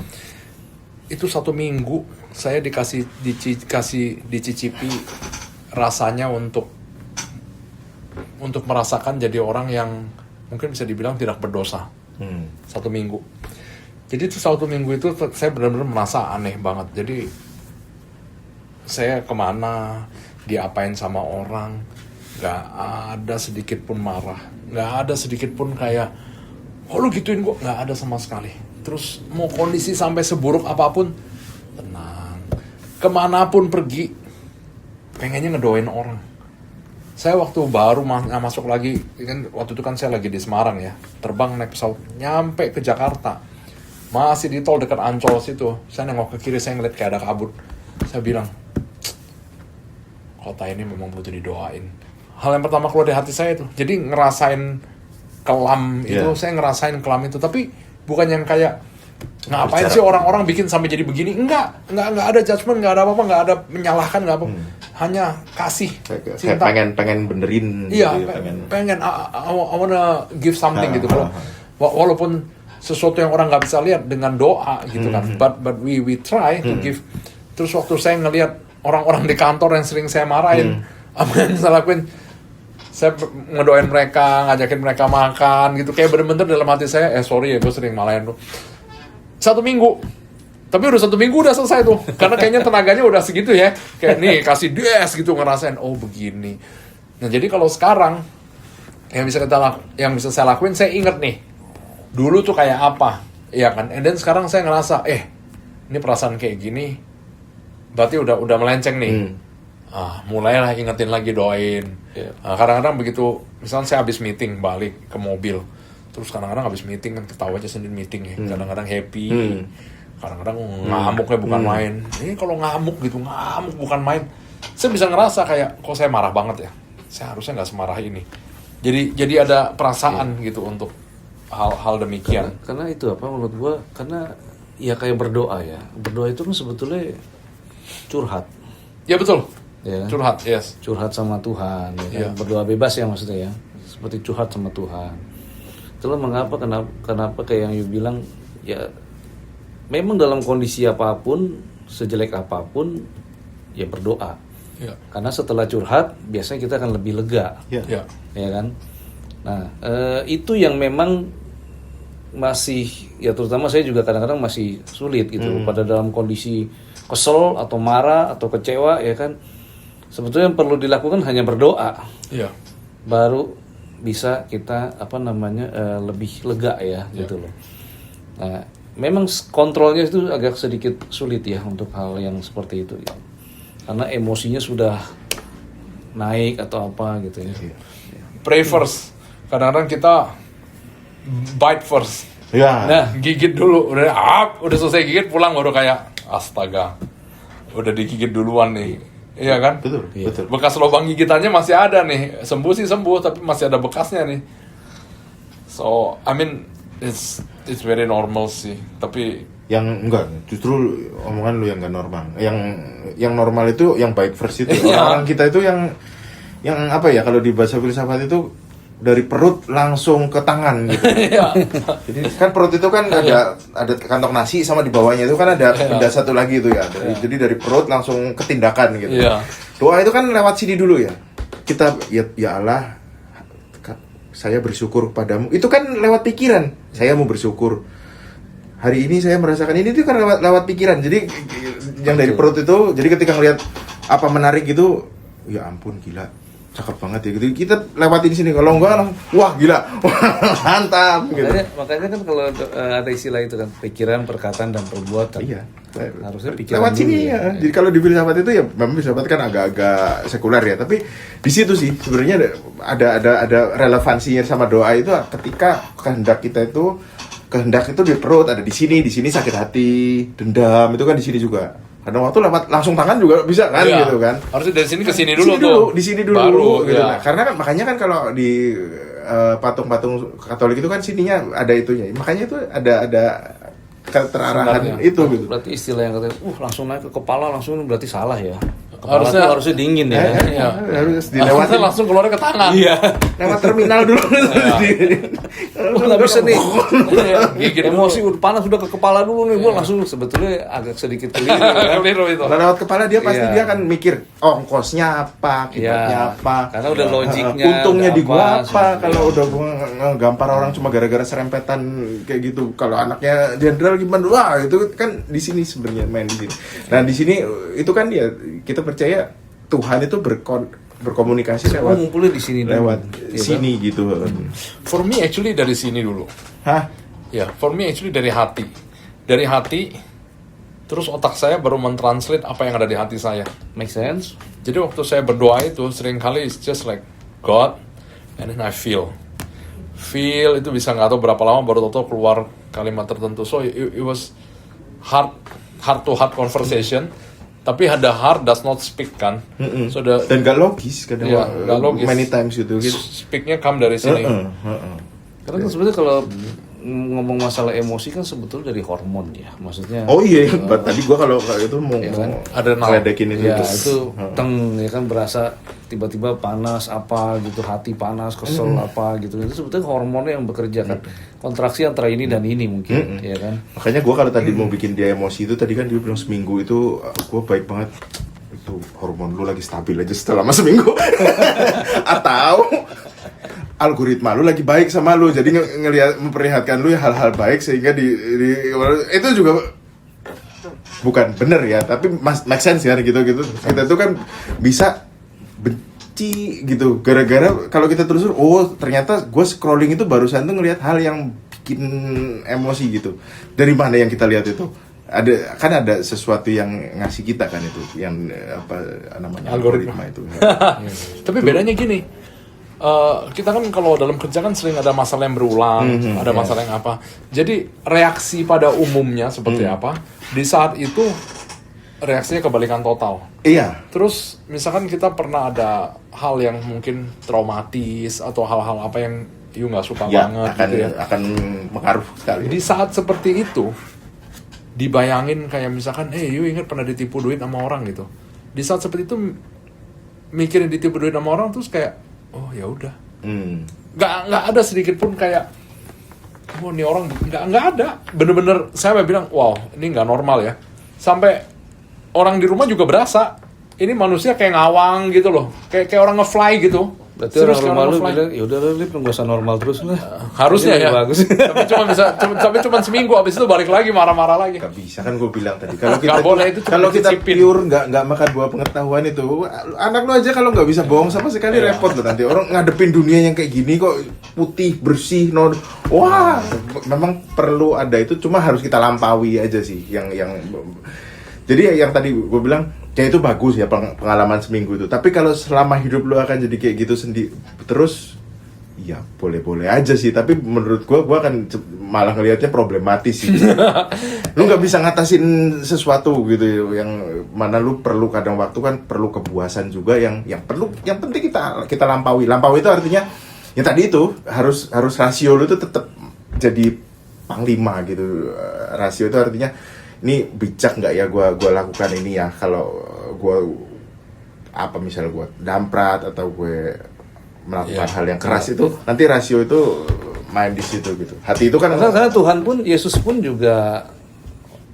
Itu 1 minggu saya dicicipi rasanya untuk merasakan jadi orang yang mungkin bisa dibilang tidak berdosa. 1 minggu. Jadi itu 1 minggu itu saya benar-benar merasa aneh banget. Jadi saya kemana, diapain sama orang, gak ada sedikit pun marah, gak ada sedikit pun kayak lu gituin gue, gak ada sama sekali. Terus mau kondisi sampai seburuk apapun, tenang. Kemanapun pergi, pengennya ngedoain orang. Saya waktu baru masuk lagi, kan waktu itu kan saya lagi di Semarang ya, terbang naik pesawat, nyampe ke Jakarta, masih di tol dekat Ancol situ, saya nengok ke kiri, saya ngeliat kayak ada kabut. Saya bilang, kota ini memang butuh didoain. Hal yang pertama keluar dari hati saya itu, jadi ngerasain kelam itu, saya ngerasain kelam itu, tapi bukan yang kayak ngapain sih orang-orang bikin sampai jadi begini, enggak ada judgement, enggak ada apa-apa, enggak ada menyalahkan, enggak apa, hanya kasih cinta. pengen benerin Iya, gitu ya, pengen I wanna give something gitu. Kalau walaupun sesuatu yang orang nggak bisa lihat dengan doa gitu kan, but we try to give. Terus waktu saya ngelihat orang-orang di kantor yang sering saya marahin, apa yang saya lakuin, saya ngedoain mereka, ngajakin mereka makan gitu, kayak bener-bener dalam hati saya, sorry ya gue sering malahin lu. 1 minggu, tapi udah 1 minggu udah selesai tuh, karena kayaknya tenaganya udah segitu ya, kayak nih kasih des gitu, ngerasain oh begini. Nah jadi kalau sekarang yang bisa saya lakuin, saya inget nih dulu tuh kayak apa, iya kan, and then sekarang saya ngerasa ini perasaan kayak gini, berarti udah melenceng nih. Mulailah ingetin lagi, doain. Kadang-kadang begitu, misalnya saya habis meeting balik ke mobil, terus kadang-kadang habis meeting kan ketawa aja sendiri meeting ya, kadang-kadang happy, kadang-kadang ngamuknya bukan main. Ini kalau ngamuk bukan main, saya bisa ngerasa kayak kok saya marah banget ya, saya harusnya nggak semarah ini. Jadi ada perasaan gitu untuk hal demikian. Karena itu apa menurut gua, karena ya kayak berdoa ya, berdoa itu kan sebetulnya curhat. Ya betul. Ya. Curhat, yes. Curhat sama Tuhan, ya kan? Berdoa bebas ya maksudnya ya, seperti curhat sama Tuhan. Itulah mengapa kenapa kayak yang you bilang ya, memang dalam kondisi apapun, sejelek apapun, ya berdoa. Ya. Karena setelah curhat biasanya kita akan lebih lega, Ya. ya kan. Nah itu yang memang masih ya, terutama saya juga kadang-kadang masih sulit gitu pada dalam kondisi kesel atau marah atau kecewa ya kan. Sebetulnya yang perlu dilakukan hanya berdoa. Iya. Baru bisa kita lebih lega ya gitu loh. Nah, memang kontrolnya itu agak sedikit sulit ya untuk hal yang seperti itu ya. Karena emosinya sudah naik atau apa gitu ya. Pray first. Kadang-kadang kita bite first. Ya. Nah, Gigit dulu, udah selesai gigit pulang baru kayak astaga, udah digigit duluan nih, iya kan? Betul, Iya. betul. Bekas lubang gigitannya masih ada nih, sembuh sih sembuh tapi masih ada bekasnya nih. So I mean it's very normal sih, tapi Yang enggak, justru omongan lu yang enggak normal. Yang normal itu yang baik first itu. Orang kita itu yang apa ya, kalau di bahasa filsafat itu dari perut langsung ke tangan gitu. Iya. Jadi kan perut itu kan ada kantong nasi sama di bawahnya itu kan ada benda satu lagi itu ya. Jadi dari perut langsung ke tindakan gitu. Iya. Doa itu kan lewat sini dulu ya. Kita ya Allah, saya bersyukur padamu. Itu kan lewat pikiran. Saya mau bersyukur. Hari ini saya merasakan ini itu kan lewat pikiran. Jadi yang dari perut itu, jadi ketika ngelihat apa menarik gitu, ya ampun gila, cakep banget ya gitu. Kita lewatin sini, kalau enggak wah gila. Mantap gitu. makanya kan kalau ada istilah itu kan pikiran, perkataan dan perbuatan. Iya. Harusnya pikiran Lewat sini dulu ya. Jadi kalau di filsafat itu ya memang filsafat kan agak-agak sekuler ya, tapi di situ sih sebenarnya ada relevansinya sama doa itu ketika kehendak itu di perut, ada di sini sakit hati, dendam itu kan di sini juga. Kadang waktu lewat langsung tangan juga bisa kan Iya. gitu kan. Harusnya dari sini ke sini dulu tuh. Di sini dulu Baru, gitu. ya. Nah, karena kan makanya kan kalau di patung-patung Katolik itu kan sininya ada itunya. Makanya itu ada keterarahan Sebenarnya. itu gitu. Berarti istilah yang katanya, langsung naik ke kepala langsung berarti salah ya. Kepala Harusnya- tuh harusnya dingin ya. Iya. Harus Harusnya dilewatin langsung keluar ke tangan. Iya. lewat terminal dulu. Wah, nggak bisa nih. Iya, gigit dulu. Emosi udah panas udah ke kepala dulu nih. Gua langsung sebetulnya agak sedikit keliru kan. Keliru itu. Kalau lewat kepala dia pasti Iya. dia akan mikir ongkosnya apa, kibatnya Iya. apa. Karena udah logiknya, Untungnya udah di gua apa apa, kalau udah gua ngegampar orang cuma gara-gara serempetan kayak gitu. Kalau anaknya jenderal gimana? Wah, itu kan di sini sebenarnya main di sini. Nah, di sini itu kan ya kita percaya Tuhan itu berkomunikasi Semua lewat ngumpulnya di sini dulu. lewat Iya kan? sini gitu. For me actually dari sini dulu. Hah? Ya, for me actually dari hati. Dari hati, terus otak saya baru mentranslate apa yang ada di hati saya. Make sense? Jadi waktu saya berdoa itu seringkali it's just like God, and then I feel itu bisa nggak tahu berapa lama baru tahu keluar kalimat tertentu. So it was heart to heart conversation, tapi ada heart does not speak kan. So Dan gak logis kadang Iya, nggak logis. many times gitu. speaknya come dari sini. Karena kan sebenarnya kalau ngomong masalah emosi kan sebetulnya dari hormon ya. Maksudnya Oh iya, tadi gua kalau itu mau kan? Adrenal. ngeledekin itu. ya itu teng ya kan berasa tiba-tiba panas apa gitu, hati panas, kesel apa gitu. Itu sebetulnya hormonnya yang bekerja kan. Kontraksi antara ini dan ini mungkin ya kan. Makanya gue kalau tadi mau bikin dia emosi itu tadi kan dia bilang seminggu itu gue baik banget, itu hormon lu lagi stabil aja selama seminggu. Atau algoritma lu lagi baik sama lu, jadi ngelihat memperlihatkan lu hal-hal baik sehingga itu juga bukan bener ya, tapi make sense ya gitu. Kita tuh kan bisa benci gitu gara-gara kalau kita terus ternyata gue scrolling itu barusan tuh ngelihat hal yang bikin emosi gitu. Dari mana yang kita lihat itu? Ada sesuatu yang ngasih kita kan itu yang apa namanya Algoritma itu. Tapi bedanya gini, kita kan kalau dalam kerja kan sering ada masalah yang berulang, ada masalah yang apa. Jadi reaksi pada umumnya seperti apa? Di saat itu reaksinya kebalikan total. Iya. Terus misalkan kita pernah ada hal yang mungkin traumatis atau hal-hal apa yang you nggak suka Ya, banget akan gitu ya. akan mengaruh sekali. Di saat seperti itu, dibayangin kayak misalkan, you ingat pernah ditipu duit sama orang gitu. Di saat seperti itu mikirin ditipu duit sama orang terus kayak, oh ya udah, nggak ada sedikit pun kayak, oh ini orang nggak ada. Bener-bener saya bilang, wow ini nggak normal ya. Sampai orang di rumah juga berasa ini manusia kayak ngawang gitu loh, kayak orang ngefly gitu. Berarti Serius, orang kayak rumah lu ngefly. bilang, ya udah Lip, nggak usah normal terus lah. Harusnya Ini ya. bagus. tapi cuma seminggu, habis itu balik lagi marah-marah lagi. Gak bisa kan gue bilang tadi kalau kita Nggak boleh, itu cuma kalau kita dicicipin. pure nggak makan buah pengetahuan itu anak lu aja kalau nggak bisa bohong sama sekali repot loh nanti orang ngadepin dunia yang kayak gini kok putih bersih wah memang perlu ada itu cuma harus kita lampaui aja sih yang jadi yang tadi gue bilang ya itu bagus ya pengalaman seminggu itu tapi kalau selama hidup lu akan jadi kayak gitu terus Iya, boleh-boleh aja sih, tapi menurut gua kan malah ngelihatnya problematis sih. Lu nggak bisa ngatasin sesuatu gitu yang mana lu perlu kadang waktu kan perlu kepuasan juga yang penting kita lampaui. Lampaui itu artinya ya tadi itu harus rasio lu itu tetap jadi panglima gitu. Rasio itu artinya ini bijak nggak ya gua lakukan ini ya, kalau gua apa misalnya gua damprat atau gue melakukan hal yang keras itu nanti rasio itu main di situ gitu. Hati itu kan karena Tuhan pun, Yesus pun juga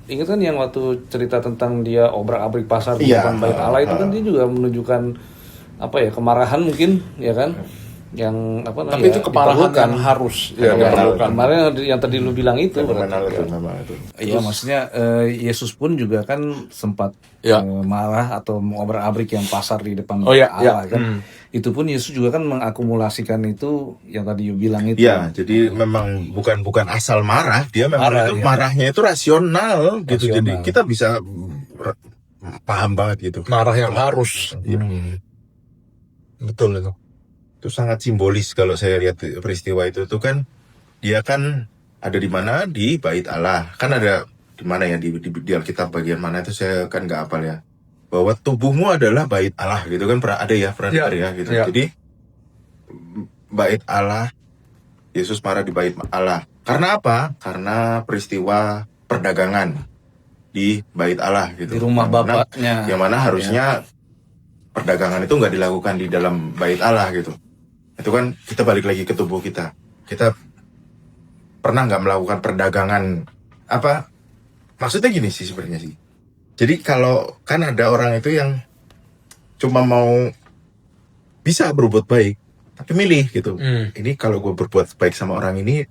ingat kan yang waktu cerita tentang dia obrak-abrik pasar di depan bait Allah itu kan dia juga menunjukkan apa ya, kemarahan mungkin ya kan, yang apa namanya, tapi itu kemarahan yang harus diperlukan. Kemarin yang tadi lu bilang itu fenomenal itu memang itu. Iya, maksudnya Yesus pun juga kan sempat marah atau obrak-abrik yang pasar di depan Allah kan. Itu pun Yesus juga kan mengakumulasikan itu yang tadi you bilang itu. Iya, jadi memang bukan asal marah, dia memang marahnya itu rasional gitu. Jadi kita bisa paham banget gitu. Marah yang harus. Betul itu. Itu sangat simbolis kalau saya lihat peristiwa itu kan dia kan ada di mana, di bait Allah. Kan ada di mana ya, di Alkitab bagian mana itu saya kan nggak hafal ya. Bahwa tubuhmu adalah bait Allah gitu kan, pernah ada ya gitu. Jadi bait Allah, Yesus marah di bait Allah. Karena apa? Karena peristiwa perdagangan di bait Allah gitu. Di rumah bapaknya. Yang mana harusnya perdagangan itu nggak dilakukan di dalam bait Allah gitu. Itu kan kita balik lagi ke tubuh kita. Kita pernah nggak melakukan perdagangan apa? Maksudnya gini sih sebenarnya sih. Jadi kalau kan ada orang itu yang cuma mau bisa berbuat baik, tapi milih gitu. Ini kalau gue berbuat baik sama orang ini,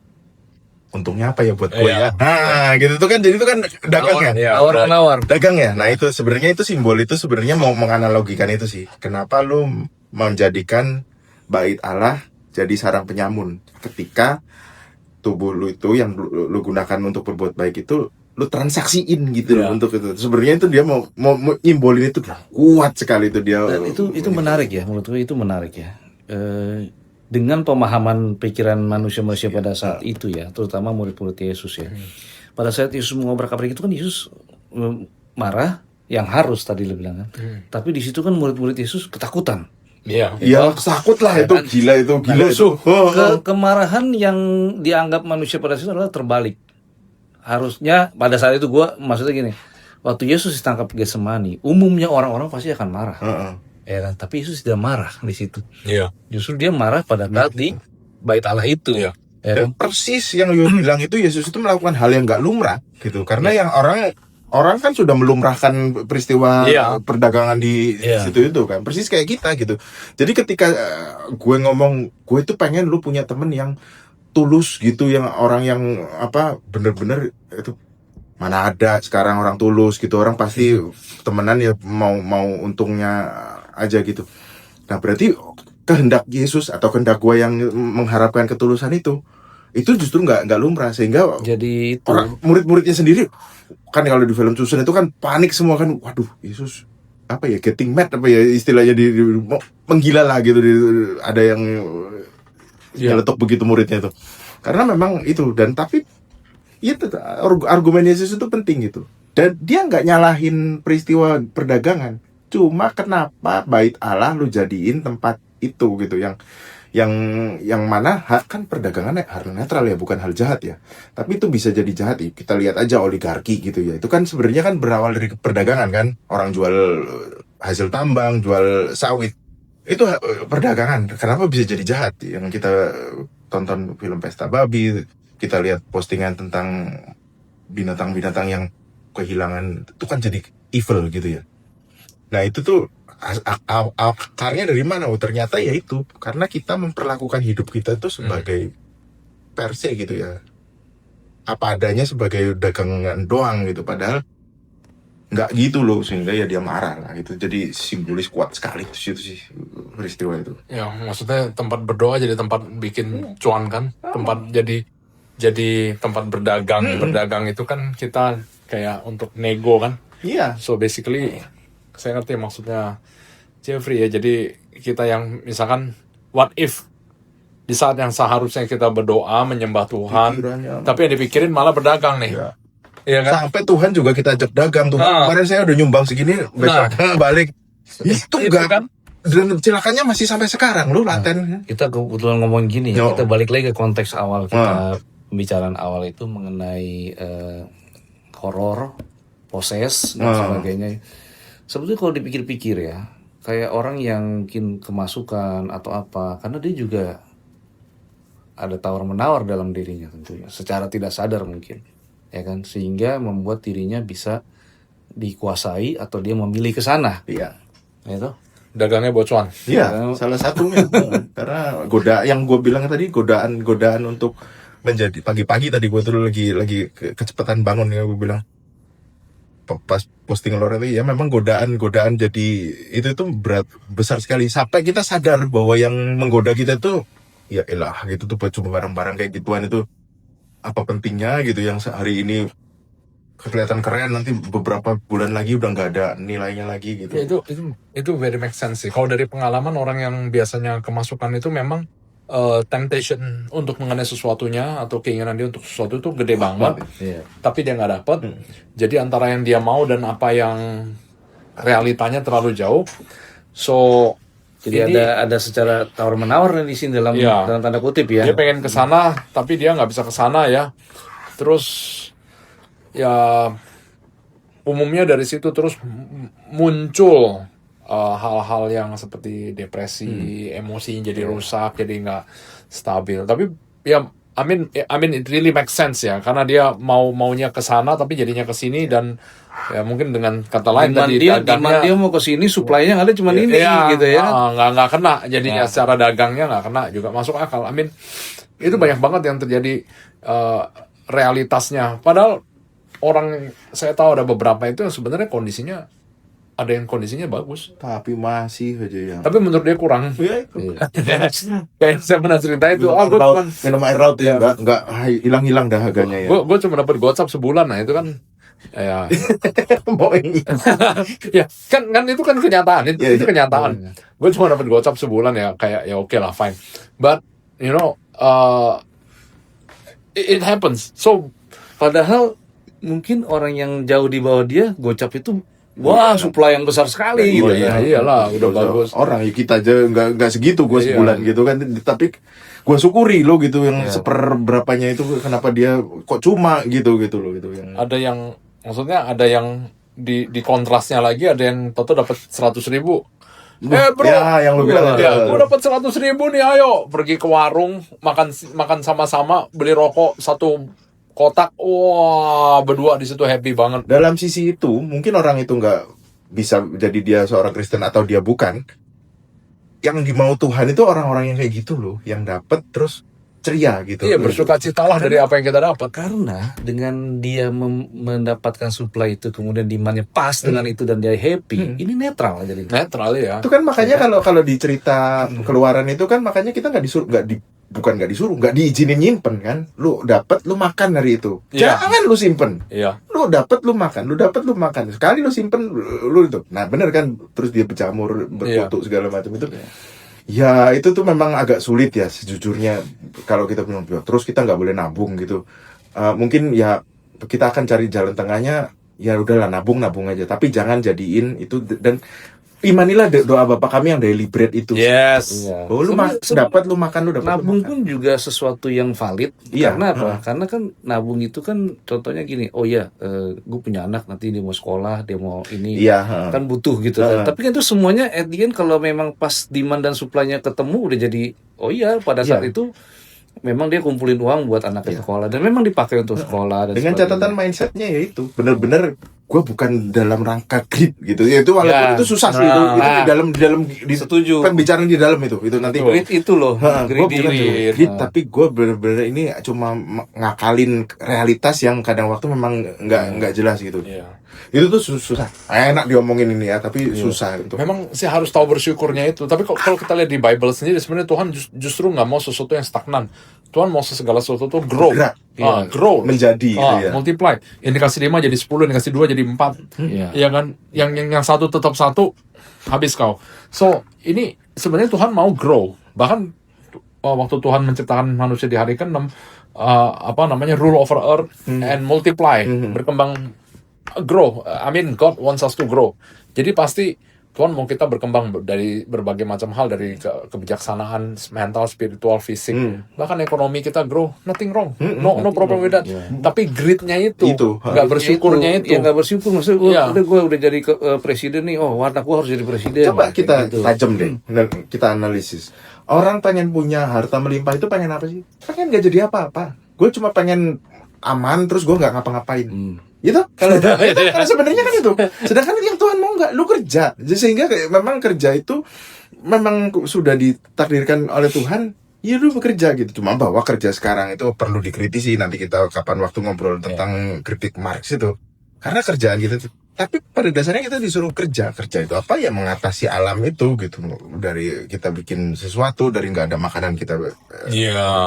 untungnya apa ya buat gue ya? Nah, gitu tuh kan, jadi itu kan dagang ya, Nawar-nawar. dagang ya. Nah itu sebenarnya itu simbol itu sebenarnya mau menganalogikan itu sih. Kenapa lu menjadikan bait Allah jadi sarang penyamun ketika tubuh lu itu yang lu gunakan untuk berbuat baik itu lu transaksiin gitu loh untuk itu. Sebenarnya itu dia mau nyimbolin itu kuat sekali itu dia. Dan itu menarik ya, menurut gue itu menarik ya. Dengan pemahaman pikiran manusia-manusia pada saat itu ya, terutama murid-murid Yesus ya. Pada saat Yesus mengobrak-abrik itu kan Yesus marah yang harus tadi lu bilang kan. Tapi di situ kan murid-murid Yesus ketakutan. Iya, takut lah itu, gila itu. Kemarahan yang dianggap manusia pada saat itu adalah terbalik. Harusnya pada saat itu gue maksudnya gini, waktu Yesus ditangkap Getsemani, umumnya orang-orang pasti akan marah, ya kan? Tapi Yesus tidak marah di situ. Justru dia marah pada saat di bait Allah itu. Ya kan? Persis yang Yu bilang itu, Yesus itu melakukan hal yang nggak lumrah gitu, karena yang orang kan sudah melumrahkan peristiwa perdagangan di situ itu kan, persis kayak kita gitu. Jadi ketika gue ngomong, gue itu pengen lu punya temen yang tulus gitu, yang orang yang apa bener-bener itu, mana ada sekarang orang tulus gitu, orang pasti temenan ya mau untungnya aja gitu. Nah berarti kehendak Yesus atau kehendak gue yang mengharapkan ketulusan itu justru nggak lumrah, sehingga jadi itu orang murid-muridnya sendiri kan kalau di film Susan itu kan panik semua kan, waduh Yesus apa ya, getting mad apa ya istilahnya, di menggila lah gitu, ada yang nyeletuk begitu muridnya itu, karena memang itu. Dan tapi itu argumen Yesus itu penting gitu, dan dia nggak nyalahin peristiwa perdagangan, cuma kenapa bait Allah lu jadiin tempat itu gitu, yang mana kan perdagangan hal netral ya, bukan hal jahat ya, tapi itu bisa jadi jahat. Kita lihat aja oligarki gitu ya, itu kan sebenarnya kan berawal dari perdagangan kan, orang jual hasil tambang, jual sawit, itu perdagangan. Kenapa bisa jadi jahat? Yang kita tonton film Pesta Babi, kita lihat postingan tentang binatang-binatang yang kehilangan, itu kan jadi evil gitu ya. Nah itu tuh akarnya dari mana? Ternyata ya itu karena kita memperlakukan hidup kita itu sebagai per se gitu ya, apa adanya, sebagai dagangan doang gitu, padahal nggak gitu loh, sehingga ya dia marah lah gitu. Jadi simbolis kuat sekali itu sih peristiwa itu. Ya maksudnya tempat berdoa jadi tempat bikin cuan kan, tempat jadi tempat berdagang. Berdagang itu kan kita kayak untuk nego kan. So basically saya ngerti maksudnya Jeffrey ya. Jadi kita yang misalkan what if Di saat yang seharusnya kita berdoa, menyembah Tuhan, Pikirannya. tapi yang dipikirin malah berdagang nih. Ya. Iya kan? Sampai Tuhan juga kita ajak dagang. Tuhan, kemarin saya udah nyumbang segini, besoknya balik. Itu Itu enggak. kan? Dan cilakannya masih sampai sekarang lu laten. Kita kebetulan ngomong gini, Yo. kita balik lagi ke konteks awal kita, pembicaraan awal itu mengenai horor, poses dan sebagainya. Sebetulnya kalau dipikir-pikir ya, kayak orang yang mungkin kemasukan atau apa, karena dia juga ada tawar-menawar dalam dirinya tentunya, secara tidak sadar mungkin, ya kan, sehingga membuat dirinya bisa dikuasai atau dia memilih ke sana, Iya. gitu. Dagangnya bocuan. Iya, salah satunya. Karena yang gue bilang tadi godaan untuk menjadi pagi-pagi tadi gue tuh lagi kecepatan bangun ya, gue bilang pas posting lor itu ya memang godaan jadi itu tuh berat besar sekali sampai kita sadar bahwa yang menggoda kita tuh ya elah gitu tuh cuma barang-barang kayak gituan itu apa pentingnya gitu yang sehari ini kelihatan keren nanti beberapa bulan lagi udah nggak ada nilainya lagi gitu. Ya, itu very make sense sih. Kalau dari pengalaman orang yang biasanya kemasukan itu memang temptation untuk mengenai sesuatunya atau keinginan dia untuk sesuatu itu gede banget, tapi dia nggak dapet. Jadi antara yang dia mau dan apa yang realitanya terlalu jauh. So Jadi ada secara tawar menawar di sini dalam tanda kutip ya. dia pengen ke sana tapi dia nggak bisa ke sana ya. Terus ya umumnya dari situ terus muncul hal-hal yang seperti depresi, emosi jadi rusak, jadi nggak stabil. Tapi ya I mean it really makes sense ya, karena dia maunya ke sana tapi jadinya ke sini, dan ya mungkin dengan kata lain tadi dagangnya dia mau ke sini, supply-nya ada cuma ini gitu ya. Nggak kena jadinya secara dagangnya, nggak kena juga, masuk akal. I mean itu banyak banget yang terjadi realitasnya. Padahal orang saya tahu ada beberapa itu yang sebenarnya kondisinya ada yang kondisinya bagus, Tapi masih aja yang. tapi menurut dia kurang. Ya, Kayak saya pernah cerita itu, gue cuma minum air laut ya, nggak hilang dahaganya ya. gue cuma dapat gocap sebulan, nah itu kan ya ya kan itu kan kenyataan, itu kenyataan. Gue cuma dapat gocap sebulan ya, kayak ya oke lah, fine, but you know it happens. So Padahal mungkin orang yang jauh di bawah dia gocap itu wah supply yang besar sekali gitu ya. Iyalah udah bagus. Orang ya kita aja nggak segitu gue sebulan gitu kan, tapi gue syukuri lo gitu yang seperberapanya itu kenapa dia kok cuma gitu loh gitu yang. Ada yang maksudnya ada yang di kontrasnya lagi, ada yang toto dapat 100.000. Bro, Ya, yang lo bilang gue dapat 100.000 nih, ayo pergi ke warung makan sama-sama, beli rokok satu kotak, wah berdua di situ happy banget. Dalam sisi itu mungkin orang itu nggak bisa jadi dia seorang Kristen atau dia bukan. Yang dimau Tuhan itu orang-orang yang kayak gitu loh, yang dapat terus ceria gitu. Iya, bersukacitalah dari apa yang kita dapat. Karena dengan dia mendapatkan supply itu, kemudian demand-nya pas dengan itu dan dia happy, ini netral jadi. Netral ya. Itu kan makanya kalau di cerita Keluaran itu kan makanya kita nggak disuruh, nggak diizinin nyimpen kan. Lu dapat lu makan hari itu. Iya. Jangan lu simpen. Iya. Lu dapat lu makan. Sekali lu simpen lu itu. Nah, bener kan, terus dia berjamur, berkutuk segala macam itu. Ya, itu tuh memang agak sulit ya sejujurnya kalau kita bilang terus kita nggak boleh nabung gitu. Mungkin ya kita akan cari jalan tengahnya, ya udahlah nabung aja, tapi jangan jadiin itu. Dan imanilah doa Bapa kami yang daily bread itu. Yes. Iya. Oh, lu dapat lu makan, lu dapat Nabung lu makan. pun juga sesuatu yang valid. Iya. Karena apa? Karena kan nabung itu kan contohnya gini, oh ya, gue punya anak nanti dia mau sekolah, dia mau ini, Iya. kan butuh gitu. Tapi kan itu semuanya at the end kalau memang pas demand dan supply-nya ketemu udah jadi, oh iya pada saat itu memang dia kumpulin uang buat anaknya sekolah dan memang dipakai untuk sekolah dan Dengan sebagainya. catatan mindsetnya ya itu bener-bener gue bukan dalam rangka greed gitu ya, itu walaupun itu susah sih itu di dalam Setuju. kan bicara di dalam itu nanti Greed itu loh, gue greedy. bukan greed, tapi gue bener-bener ini cuma ngakalin realitas yang kadang waktu memang nggak jelas gitu. Iya. Itu tuh susah, enak diomongin ini ya, tapi susah untuk. Memang sih harus tahu bersyukurnya itu. Tapi kalau kita lihat di Bible sendiri, sebenarnya Tuhan justru nggak mau sesuatu yang stagnan. Tuhan mau segala sesuatu tuh grow, grow, menjadi gitu ya. multiply. Yang dikasih 5 jadi 10, yang dikasih 2 jadi 4. Iya kan? Yang satu tetap satu, habis kau. So ini sebenarnya Tuhan mau grow. Bahkan waktu Tuhan menciptakan manusia di hari ke-6, rule over earth and multiply, berkembang, grow. I mean, God wants us to grow. Jadi pasti Tuhan mau kita berkembang dari berbagai macam hal, dari kebijaksanaan, mental, spiritual, fisik, bahkan ekonomi kita grow, nothing wrong, no problem with that. Tapi greed-nya itu, nggak bersyukurnya itu. Ya nggak bersyukur, maksudnya gue udah jadi presiden nih, warna gue harus jadi presiden. Coba kita tajam deh, kita analisis. Orang pengen punya harta melimpah itu pengen apa sih? Pengen gak jadi apa-apa. Gue cuma pengen aman, terus gue nggak ngapa-ngapain. Gitu? Kalau sebenarnya kan itu. Sedangkan yang Tuhan mau nggak, lu kerja. Sehingga memang kerja itu memang sudah ditakdirkan oleh Tuhan. Ya lu bekerja gitu. Cuma bahwa kerja sekarang itu perlu dikritisi. Nanti kita kapan waktu ngobrol tentang kritik Marx itu. Karena kerjaan gitu. Tapi pada dasarnya kita disuruh kerja. Kerja itu apa ya? Mengatasi alam itu gitu. Dari kita bikin sesuatu, dari nggak ada makanan kita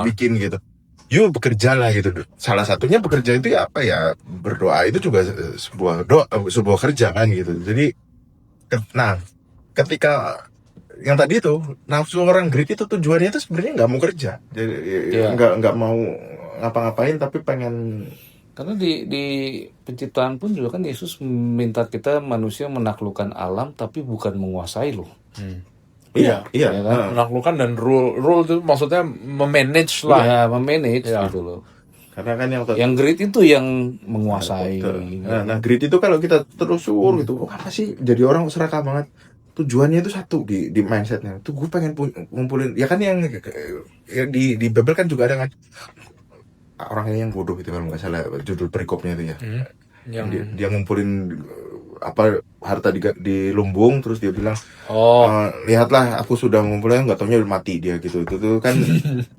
bikin gitu. Yuk bekerja lah gitu. Salah satunya bekerja itu ya apa ya, berdoa itu juga sebuah kerja kan gitu. Jadi nah ketika yang tadi itu nafsu orang greed itu tujuannya itu sebenarnya nggak mau kerja. Jadi nggak mau ngapa-ngapain tapi pengen. Karena di penciptaan pun juga kan Yesus minta kita manusia menaklukkan alam tapi bukan menguasai loh. Iya. Menaklukkan dan rule itu maksudnya memanage lah. Ya, memanage gitu loh. Karena kan yang greed itu yang menguasai. Nah, greed itu kalau kita terusur gitu, apa sih? Jadi orang serakah banget. Tujuannya itu satu di mindsetnya. Tuh gue pengen ngumpulin. Ya kan yang di Bible kan juga ada kan orangnya yang bodoh itu kalau nggak salah judul perikopnya itu ya. Dia ngumpulin harta di lumbung, terus dia bilang lihatlah aku sudah ngumpulin, nggak taunya mati dia gitu. Itu kan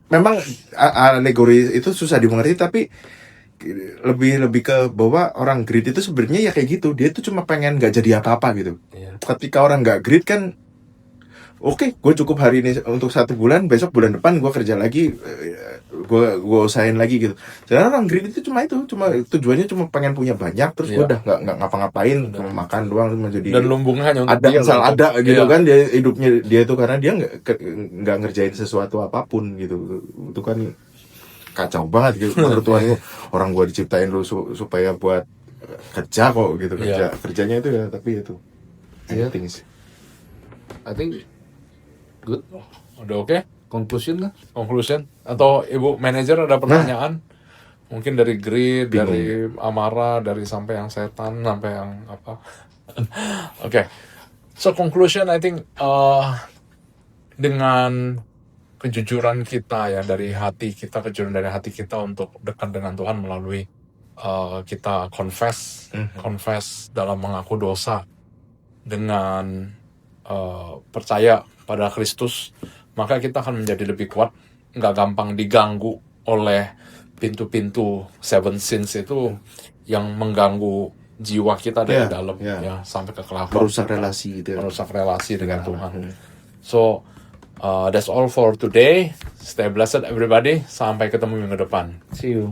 memang alegori itu susah dimengerti, tapi lebih ke bahwa orang greed itu sebenarnya ya kayak gitu, dia itu cuma pengen nggak jadi apa-apa gitu. Ketika orang nggak greed kan oke, gue cukup hari ini untuk 1 bulan, besok bulan depan gue kerja lagi, gue usahain lagi gitu. Sebenarnya orang greed itu cuma tujuannya cuma pengen punya banyak, terus gue udah nggak ngapa-ngapain, cuma makan doang, menjadi dan lumbungnya hanya untuk ada dia asal ada gitu kan dia hidupnya dia itu karena dia nggak ngerjain sesuatu apapun gitu. Itu kan kacau banget gitu. Menurut Tuhan orang gue diciptain lu supaya buat kerja kok gitu, kerjanya itu ya, tapi itu things. I think good. Udah oke? Conclusion atau Ibu manajer ada pertanyaan? Mungkin dari greed, dari amarah, dari sampai yang setan, sampai yang apa? Oke. So conclusion, I think dengan kejujuran kita ya, dari hati kita, kejujuran dari hati kita untuk dekat dengan Tuhan melalui kita confess dalam mengaku dosa, dengan percaya pada Kristus, maka kita akan menjadi lebih kuat, nggak gampang diganggu oleh pintu-pintu seven sins itu yang mengganggu jiwa kita dari dalam ya, sampai ke kelakuan, merusak relasi dengan Tuhan. So that's all for today. Stay blessed everybody. Sampai ketemu minggu depan. See you.